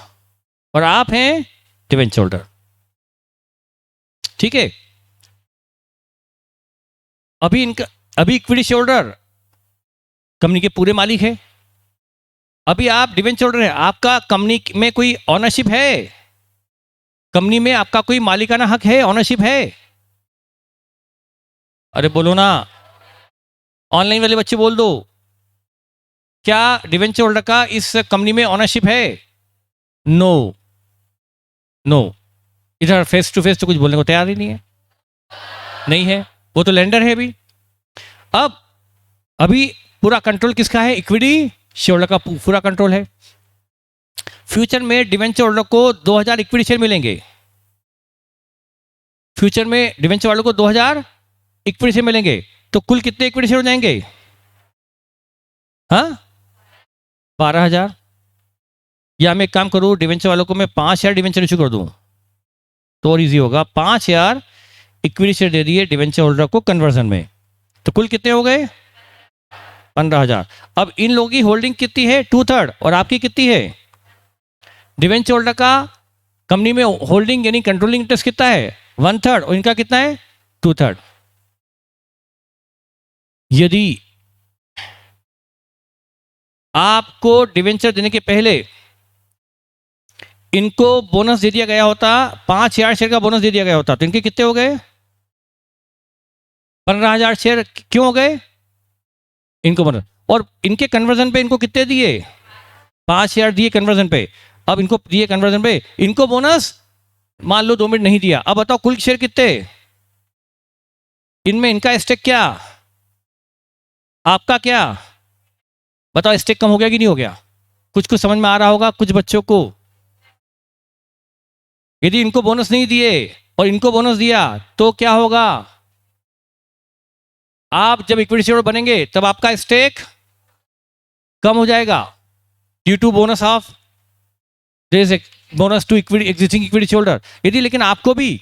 और आप हैं डिवेंचर होल्डर, ठीक है। अभी इक्विटी शेयर होल्डर कंपनी के पूरे मालिक है, अभी आप डिवेंचर होल्डर हैं, आपका कंपनी में कोई ऑनरशिप है, कंपनी में आपका कोई मालिकाना हक है, ऑनरशिप है? अरे बोलो ना, ऑनलाइन वाले बच्चे बोल दो, क्या डिवेंचर होल्डर का इस कंपनी में ऑनरशिप है? नो नो, इधर फेस टू फेस तो कुछ बोलने को तैयार ही नहीं है, नहीं है, वो तो लेंडर है अभी। अब अभी पूरा कंट्रोल किसका है? इक्विटी शेयर होल्डर का पूरा कंट्रोल है। फ्यूचर में डिवेंचर होल्डर को 2000 इक्विटी शेयर मिलेंगे, फ्यूचर में डिवेंचर होल्डर को 2000 इक्विटी शेयर मिलेंगे, तो कुल कितने इक्विटी शेयर हो जाएंगे? हाँ 12,000। या मैं एक काम करूं, डिवेंचर वालों को मैं 5,000 डिवेंचर इशू कर दूं तो और इजी होगा। 5,000 इक्विटी शेयर दे दिए डिवेंचर होल्डर को कन्वर्जन में, तो कुल कितने हो गए? 15,000। अब इन लोगों की होल्डिंग कितनी है? 2/3। और आपकी कितनी है? डिवेंचर होल्डर का कंपनी में होल्डिंग यानी कंट्रोलिंग इंटरेस्ट कितना है? 1/3। और इनका कितना है? 2/3। यदि आपको डिवेंचर देने के पहले इनको बोनस दे दिया गया होता, 5,000 शेयर का बोनस दे दिया गया होता, तो इनके कितने हो गए? 15,000 शेयर। क्यों हो गए? इनको बोनस, और इनके कन्वर्जन पे इनको कितने दिए? 5,000 दिए कन्वर्जन पे। अब इनको दिए कन्वर्जन पे, इनको बोनस मान लो 2 मिनट नहीं दिया। अब बताओ कुल शेयर कितने? इनमें इनका स्टेक क्या, आपका क्या? बताओ स्टेक कम हो गया कि नहीं हो गया? कुछ कुछ समझ में आ रहा होगा कुछ बच्चों को। यदि इनको बोनस नहीं दिए और इनको बोनस दिया तो क्या होगा? आप जब इक्विटी शेयर बनेंगे तब आपका स्टेक कम हो जाएगा due to bonus of bonus to equity existing equity share holder. यदि लेकिन आपको भी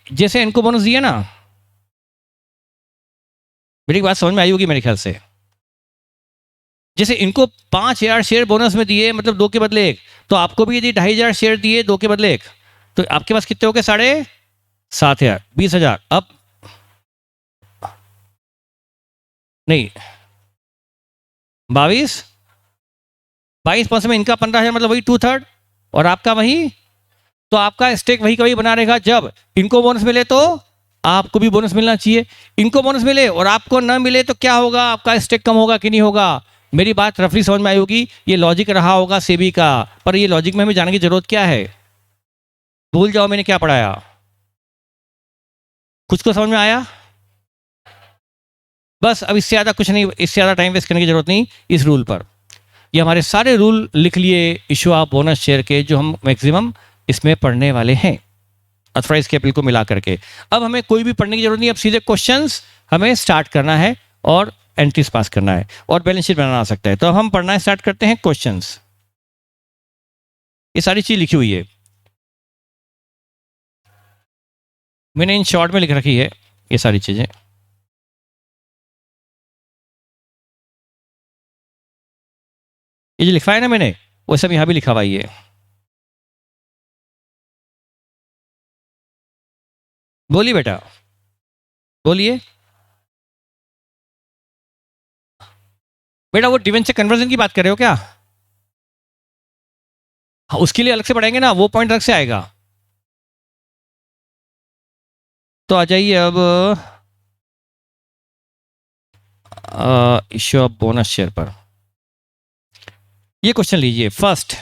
जैसे इनको बोनस दिया ना, मेरी बात समझ में आई होगी मेरे ख्याल से, जैसे इनको 5,000 शेयर बोनस में दिए मतलब 2 के बदले 1, तो आपको भी यदि 2,500 शेयर दिए 2 के बदले 1, तो आपके पास कितने हो गए? 7,500, 20,000। अब नहीं 22 22 में इनका 15,000 मतलब वही 2/3 और आपका वही, तो आपका स्टेक वही कभी बना रहेगा। जब इनको बोनस मिले तो आपको भी बोनस मिलना चाहिए, इनको बोनस मिले और आपको ना मिले तो क्या होगा? आपका स्टेक कम होगा कि नहीं होगा? मेरी बात रफली समझ में आई होगी, ये लॉजिक रहा होगा सेबी का, पर ये लॉजिक में हमें जानने की जरूरत क्या है? भूल जाओ मैंने क्या पढ़ाया, कुछ को समझ में आया? बस अब इससे ज़्यादा कुछ नहीं, इससे ज़्यादा टाइम वेस्ट करने की जरूरत नहीं इस रूल पर। ये हमारे सारे रूल लिख लिए इशू ऑफ बोनस शेयर के, जो हम मैक्सिमम इसमें पढ़ने वाले हैं अथराइज कैपिटल को मिला करके। अब हमें कोई भी पढ़ने की जरूरत नहीं, अब सीधे क्वेश्चंस हमें स्टार्ट करना है और एंट्रीज पास करना है और बैलेंस शीट बनाना आ सकता है। तो अब हम पढ़ना स्टार्ट करते हैं क्वेश्चंस। ये सारी चीज लिखी हुई है, मैंने इन शॉर्ट में लिख रखी है ये सारी चीजें। ये जो लिखा है ना मैंने, वो सब यहां भी लिखा हुआ ही है। बोलिए बेटा, बोलिए बेटा। वो डिवेंचर कन्वर्जन की बात कर रहे हो क्या? हाँ, उसके लिए अलग से पढ़ाएंगे ना, वो पॉइंट अलग से आएगा। तो आ जाइए अब इश्यू ऑफ बोनस शेयर पर। ये क्वेश्चन लीजिए फर्स्ट।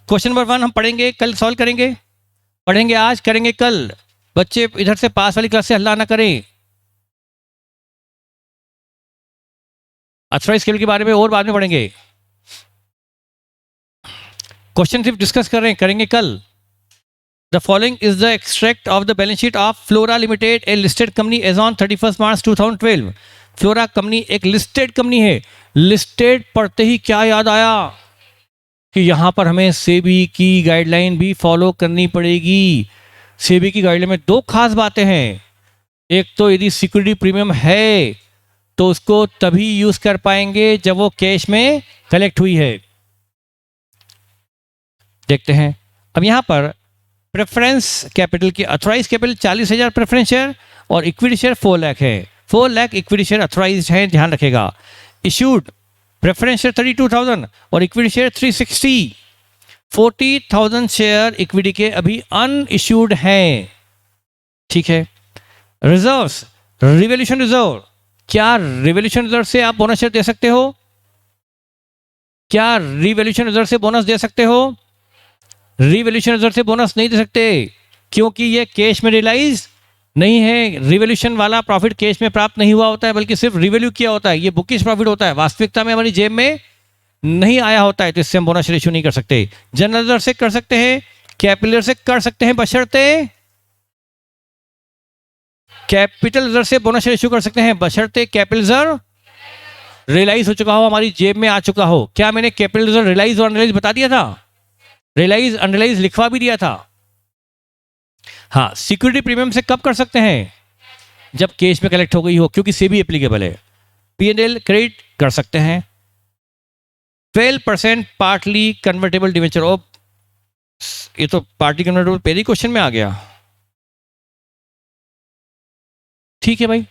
क्वेश्चन नंबर 1 हम पढ़ेंगे, कल सॉल्व करेंगे, पढ़ेंगे आज, करेंगे कल। बच्चे इधर से पास वाली क्लास से हल्ला ना करें। अथराइज कैपिटल के बारे में और बाद में पढ़ेंगे, क्वेश्चन सिर्फ डिस्कस कर रहे हैं, करेंगे कल। The following is the extract of the balance sheet of Flora limited, a listed company as on 31 March 2012। Flora company एक लिस्टेड कंपनी है। लिस्टेड पढ़ते ही क्या याद आया कि यहां पर हमें सेबी की गाइडलाइन भी फॉलो करनी पड़ेगी। सेबी की गाइडलाइन में दो खास बातें हैं। एक तो यदि सिक्योरिटी प्रीमियम है तो उसको तभी यूज कर पाएंगे जब वो कैश में कलेक्ट हुई है। देखते हैं अब यहां पर प्रेफरेंस कैपिटल की अथोराइज कैपिटल 40,000 प्रेफरेंस शेयर और इक्विटी शेयर 4 लाख है। 4 लाख इक्विटी शेयर अथोराइज है, ध्यान रखेगा। इश्यूड प्रेफरेंस शेयर 32,000 और इक्विटी शेयर 360। 40,000 शेयर इक्विटी के अभी अनइश्यूड हैं, ठीक है। रिजर्व्स, रिवॉल्यूशन रिजर्व, क्या रिवॉल्यूशन रिजर्व से आप बोनस शेयर दे सकते हो? क्या रिवॉल्यूशन रिजर्व से बोनस दे सकते हो? रिवॉल्यूशन रिजर्व से बोनस नहीं दे सकते क्योंकि ये कैश में रियलाइज नहीं है। रिवॉल्यूशन वाला प्रॉफिट कैश में प्राप्त नहीं हुआ होता है बल्कि सिर्फ रिवैल्यू किया होता है। ये बुकिश प्रॉफिट होता है, वास्तविकता में हमारी जेब में नहीं आया होता है, तो इससे हम बोनस शेयर इशू नहीं कर सकते। जनरल रिजर्व से कर सकते हैं, कैपिटल से कर सकते हैं, बशर्ते कैपिटल रिजर्व से बोनस शेयर इशू कर सकते हैं बशर्ते कैपिटल रिजर्व रियलाइज हो चुका हो, हमारी जेब में आ चुका हो। क्या मैंने कैपिटल रिजर्व रियलाइज और अनरियलाइज बता दिया था? रियलाइज अनरियलाइज लिखवा भी दिया था। हाँ, सिक्योरिटी प्रीमियम से कब कर सकते हैं? जब कैश में कलेक्ट हो गई हो, क्योंकि सेबी एप्लीकेबल है। P&L क्रेडिट कर सकते हैं। 12% पार्टली कन्वर्टेबल डिवेंचर, ओ ये तो पार्टली कन्वर्टेबल पहले क्वेश्चन में आ गया। ठीक है भाई,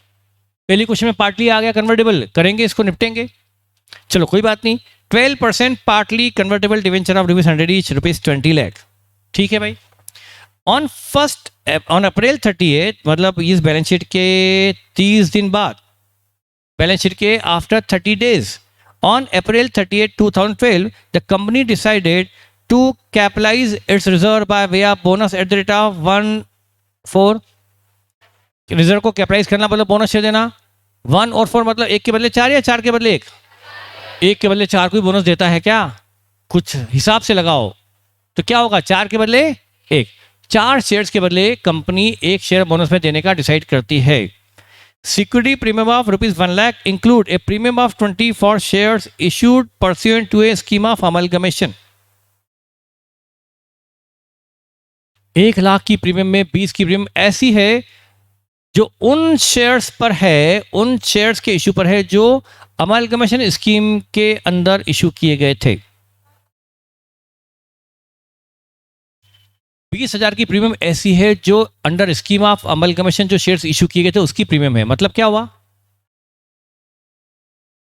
पहले क्वेश्चन में पार्टली आ गया, कन्वर्टेबल करेंगे, इसको निपटेंगे, चलो कोई बात नहीं। 12% partly convertible debenture of ₹100 each, ₹20 lakh, ठीक है भाई। ऑन अप्रैल 38, मतलब इस बैलेंस शीट के 30 दिन बाद, बैलेंस शीट के after 30 days, on April 38, 2012, the company decided to capitalize its reserve by way of bonus at the rate of 1/4। Reserve को कैपिटलाइज करना मतलब बोनस शेयर देना। 1 और 4 मतलब 1 के बदले 4 या 4 के बदले 1? 1 के बदले 4 कोई बोनस देता है क्या? कुछ हिसाब से लगाओ, तो क्या होगा? 4 के बदले 1, 4 शेयर्स के बदले कंपनी 1 शेयर बोनस में देने का डिसाइड करती है। Security premium of ₹1 lakh include a premium of 20 for shares issued pursuant to a scheme of amalgamation. 1 lakh की प्रीमियम में 20 की प्रीमियम ऐसी है जो उन शेयर्स पर है, उन शेयर्स के इश्यू पर है जो अमलगमेशन स्कीम के अंदर इश्यू किए गए थे। 20,000 की प्रीमियम ऐसी है जो अंडर स्कीम ऑफ अमलगमेशन जो शेयर्स इश्यू किए गए थे उसकी प्रीमियम है। मतलब क्या हुआ?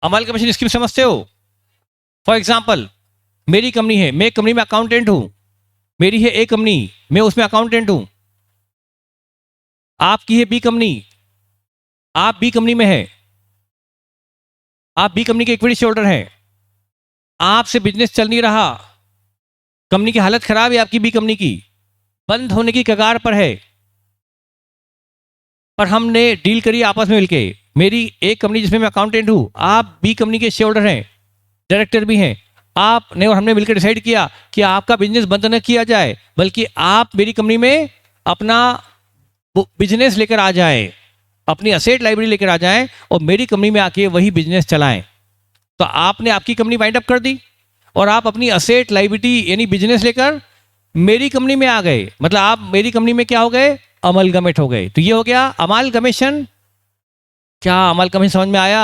अमलगमेशन स्कीम समझते हो? फॉर एग्जाम्पल, मेरी कंपनी है, मैं कंपनी में अकाउंटेंट हूं, मेरी है ए कंपनी, मैं उसमें अकाउंटेंट हूं। आपकी है बी कंपनी, आप बी कंपनी में है, आप बी कंपनी के इक्विटी शेयर होल्डर हैं, आपसे बिजनेस चल नहीं रहा, कंपनी की हालत खराब है, आपकी बी कंपनी की बंद होने की कगार पर है, पर हमने डील करी आपस में मिलके। मेरी एक कंपनी जिसमें मैं अकाउंटेंट हूं, आप बी कंपनी के शेयर होल्डर हैं, डायरेक्टर भी हैं, आपने और हमने मिलकर डिसाइड किया कि आपका बिजनेस बंद न किया जाए बल्कि आप मेरी कंपनी में अपना बिजनेस लेकर आ जाएं, अपनी असेट लाइब्रेरी लेकर आ जाएं और मेरी कंपनी में आके वही बिजनेस चलाएं। तो आपने आपकी कंपनी वाइंड अप कर दी और आप अपनी असेट लाइब्रेरी यानी बिजनेस लेकर मेरी कंपनी में आ गए, मतलब आप मेरी कंपनी में क्या हो गए? अमलगमेट हो गए। तो ये हो गया अमलगमेशन। क्या अमलगमेशन समझ में आया?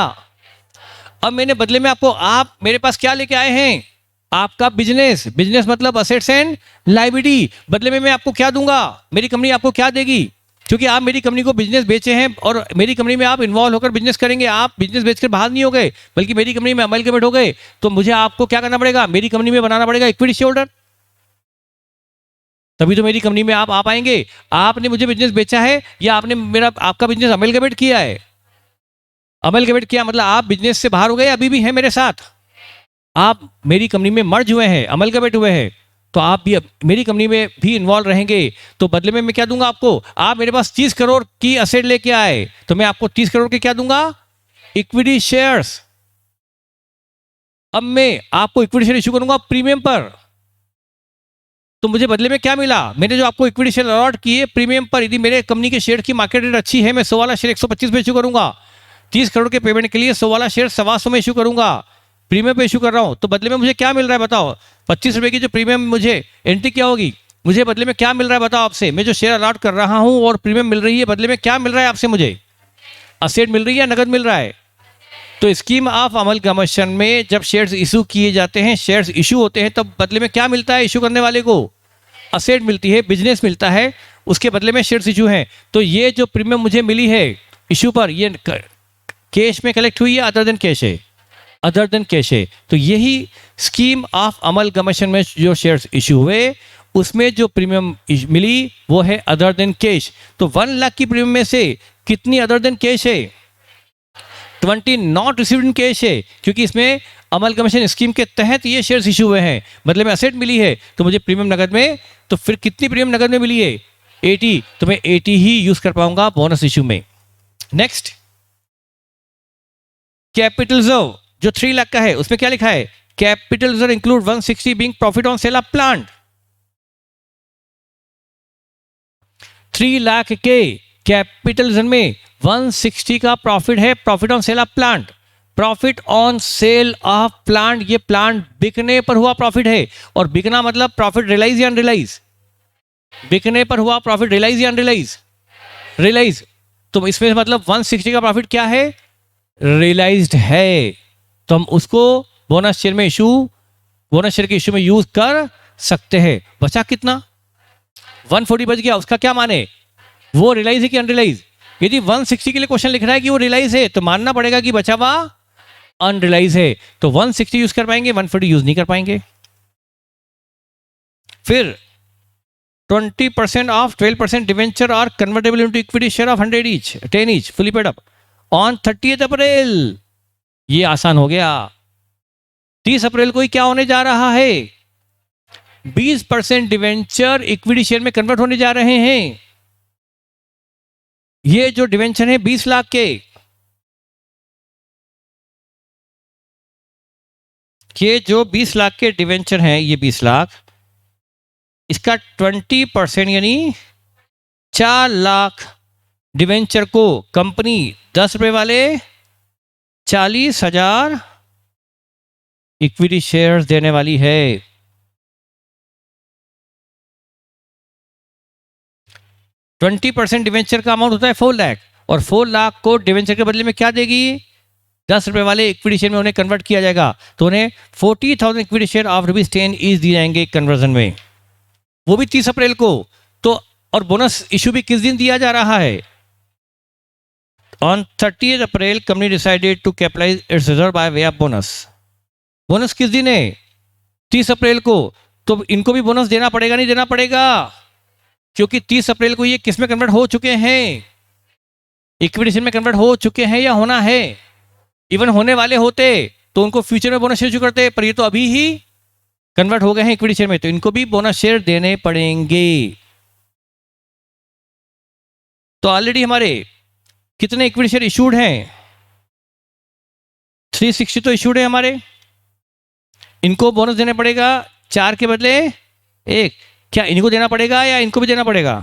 अब मैंने बदले में आपको, आप मेरे पास क्या लेके आए हैं? आपका बिजनेस, बिजनेस मतलब असेट्स एंड लाइबिलिटी। बदले में मैं आपको क्या दूंगा? मेरी कंपनी आपको क्या देगी? क्योंकि आप मेरी कंपनी को बिजनेस बेचे हैं और मेरी कंपनी में आप इन्वॉल्व होकर बिजनेस करेंगे, आप बिजनेस बेचकर बाहर नहीं हो गए बल्कि मेरी कंपनी में अमलगमेट हो गए, तो मुझे आपको क्या करना पड़ेगा? मेरी कंपनी में बनाना पड़ेगा इक्विटी शेयर होल्डर, तभी तो मेरी कंपनी में आप आ पाएंगे। आपने मुझे बिजनेस बेचा है या आपने आपका बिजनेस अमलगमेट किया है? अमलगमेट किया मतलब आप बिजनेस से बाहर हो गए, अभी भी हैं मेरे साथ, आप मेरी कंपनी में मर्ज हुए हैं, अमलगमेट हुए हैं, तो आप भी मेरी कंपनी में भी इन्वॉल्व रहेंगे। तो बदले में मैं क्या दूंगा आपको? आप मेरे पास 30 करोड़ की असेट लेके आए तो मैं आपको 30 करोड़ के क्या दूंगा? Equity shares. अब मैं आपको इक्विटी शेयर इश्यू करूंगा प्रीमियम पर, तो मुझे बदले में क्या मिला? मैंने जो आपको इक्विटी शेयर अलॉट किए प्रीमियम पर, यदि मेरे कंपनी के शेयर की मार्केट रेट अच्छी है, मैं 100 वाला शेयर 125 पे इश्यू करूंगा, 30 करोड़ के पेमेंट के लिए 100 वाला शेयर 125 में इशू करूंगा, प्रीमियम पे इशू कर रहा हूं, तो बदले में मुझे क्या मिल रहा है बताओ? 25 रुपए की जो प्रीमियम मुझे एंट्री क्या होगी, मुझे बदले में क्या मिल रहा है बताओ आपसे? मैं जो शेयर अलॉट कर रहा हूं और प्रीमियम मिल रही है, बदले में क्या मिल रहा है आपसे मुझे? असेट मिल रही है या नगद मिल रहा है? तो स्कीम ऑफ अमलगमशन में जब शेयर्स इशू किए जाते हैं, शेयर्स इशू होते हैं, तब बदले में क्या मिलता है इशू करने वाले को? असेट मिलती है, बिजनेस मिलता है, उसके बदले में शेयर्स इशू हैं। तो ये जो प्रीमियम मुझे मिली है इशू पर, ये कैश में कलेक्ट हुई है, अदर देन कैश है? अदर देन कैश है। तो यही स्कीम ऑफ अमलगमशन में जो शेयर्स इशू हुए उसमें जो प्रीमियम मिली वो है अदर देन कैश। तो 1 लाख की प्रीमियम में से कितनी अदर देन कैश है? 20 नॉट रिसीव्ड इन कैश है, क्योंकि इसमें अमलगमशन स्कीम के तहत ये शेयर्स इशू हुए हैं, मतलब में असेट मिली है, तो मुझे प्रीमियम नगद में, तो फिर कितनी प्रीमियम नगद में मिली है? 80, तो मैं 80 ही यूज कर पाऊंगा बोनस इशू में। नेक्स्ट, कैपिटल रिजर्व जो 3 लाख का है उसमें क्या लिखा है? Capital reserve include 160 being profit on sale of plant. 3 lakh के कैपिटल रिजर्व में 160 का प्रॉफिट है, profit on sale of plant. Profit on sale of plant, ये प्लांट बिकने पर हुआ प्रॉफिट है, और बिकना मतलब प्रॉफिट रियलाइज या अनरियलाइज? बिकने पर हुआ प्रॉफिट रियलाइज या अनरियलाइज? रियलाइज। तो इसमें मतलब 160 का प्रॉफिट क्या है? रियलाइज्ड है, तो हम उसको बोनस शेयर में इशू, बोनस शेयर के इशू में यूज कर सकते हैं। बचा कितना? 140 बच गया, उसका क्या माने? वो रियलाइज है कि अनरियलाइज? यदि 160 के लिए क्वेश्चन लिख रहा है कि वो रियलाइज है, तो मानना पड़ेगा कि बचा हुआ अनरियलाइज है, तो 160 यूज कर पाएंगे, 140 यूज नहीं कर पाएंगे। फिर 20% ऑफ 12% डिवेंचर और convertible into equity share of 100 each, 10 each, fully paid up on 30 अप्रैल। ये आसान हो गया। 30 अप्रैल को ही क्या होने जा रहा है? 20% डिवेंचर इक्विटी शेयर में कन्वर्ट होने जा रहे हैं। ये जो डिवेंचर है 20 लाख के, ये जो 20 लाख के डिवेंचर हैं, ये 20 लाख, इसका 20% यानी 4 लाख डिवेंचर को कंपनी 10 रुपए वाले 40,000 इक्विटी शेयर्स देने वाली है। 20% डिवेंचर का अमाउंट होता है 4 लाख, और 4 लाख को डिवेंचर के बदले में क्या देगी? 10 रुपए वाले इक्विटी शेयर में उन्हें कन्वर्ट किया जाएगा, तो उन्हें 40,000 इक्विटी शेयर ऑफ ₹10 ईच दिए जाएंगे कन्वर्जन में, वो भी 30 अप्रैल को। तो और बोनस इशू भी किस दिन दिया जा रहा है? On 30 April company decided to capitalise its reserve by way of bonus. Bonus किस दिन है? 30 अप्रैल को। तो इनको भी बोनस देना पड़ेगा नहीं देना पड़ेगा? क्योंकि 30 अप्रैल को ये किस में कन्वर्ट हो चुके हैं? इक्विटी शेयर में कन्वर्ट हो चुके हैं या होना है? इवन होने वाले होते तो उनको फ्यूचर में बोनस शेयर इशू करते, पर ये तो अभी ही कन्वर्ट हो गए हैं इक्विटी शेयर में, तो इनको भी बोनस शेयर देने पड़ेंगे। तो ऑलरेडी हमारे कितने इक्विटी शेयर इशूड हैं? 360 तो इशूड है हमारे, इनको बोनस देने पड़ेगा 4 के बदले 1। क्या इनको देना पड़ेगा या इनको भी देना पड़ेगा?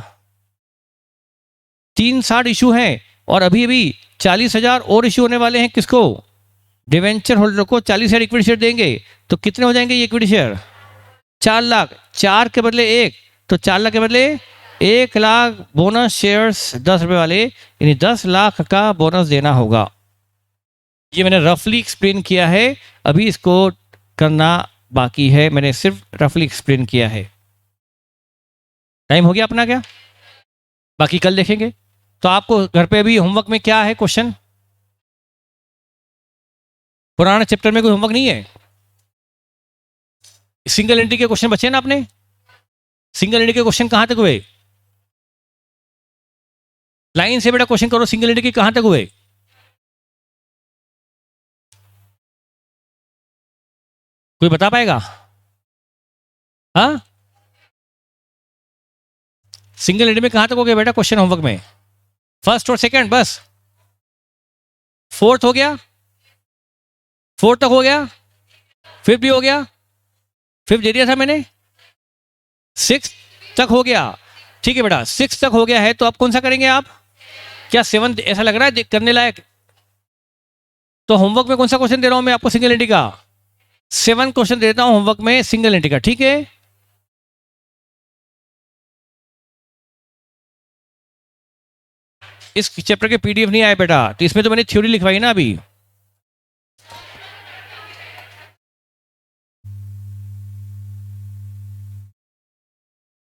360 इशू हैं, और अभी अभी 40,000 और इशू होने वाले हैं। किसको? डिवेंचर होल्डर को 40,000 इक्विटी शेयर देंगे, तो कितने हो जाएंगे ये इक्विटी शेयर? 4 लाख। 4 के बदले 1, तो 4 लाख के बदले 1 लाख बोनस शेयर्स 10 रुपए वाले, यानी 10 लाख का बोनस देना होगा। ये मैंने रफली एक्सप्लेन किया है, अभी इसको करना बाकी है, मैंने सिर्फ रफली एक्सप्लेन किया है। टाइम हो गया अपना क्या? बाकी कल देखेंगे। तो आपको घर पे अभी होमवर्क में क्या है क्वेश्चन? पुराने चैप्टर में कोई होमवर्क नहीं है? सिंगल एंट्री के क्वेश्चन बचे ना आपने? सिंगल एंट्री के क्वेश्चन कहां तक हुए? लाइन से बेटा क्वेश्चन करो, सिंगल एंट्री के कहां तक हुए? कोई बता पाएगा? हाँ, सिंगल एंट्री में कहां तक हो गया बेटा क्वेश्चन होमवर्क में? फर्स्ट और सेकंड बस? फोर्थ हो गया? फोर्थ तक हो गया? फिफ्थ भी हो गया? फिफ्थ दे दिया था मैंने। 6 तक हो गया, ठीक है बेटा, 6 तक हो गया है, तो अब कौन सा करेंगे आप? क्या 7 ऐसा लग रहा है करने लायक? तो होमवर्क में कौन सा क्वेश्चन दे रहा हूं मैं आपको सिंगल एंट्री का? 7 क्वेश्चन देता हूं होमवर्क में सिंगल एंट्री का, ठीक है? इस चैप्टर के पीडीएफ नहीं आए बेटा, तो इसमें तो मैंने थ्योरी लिखवाई ना अभी।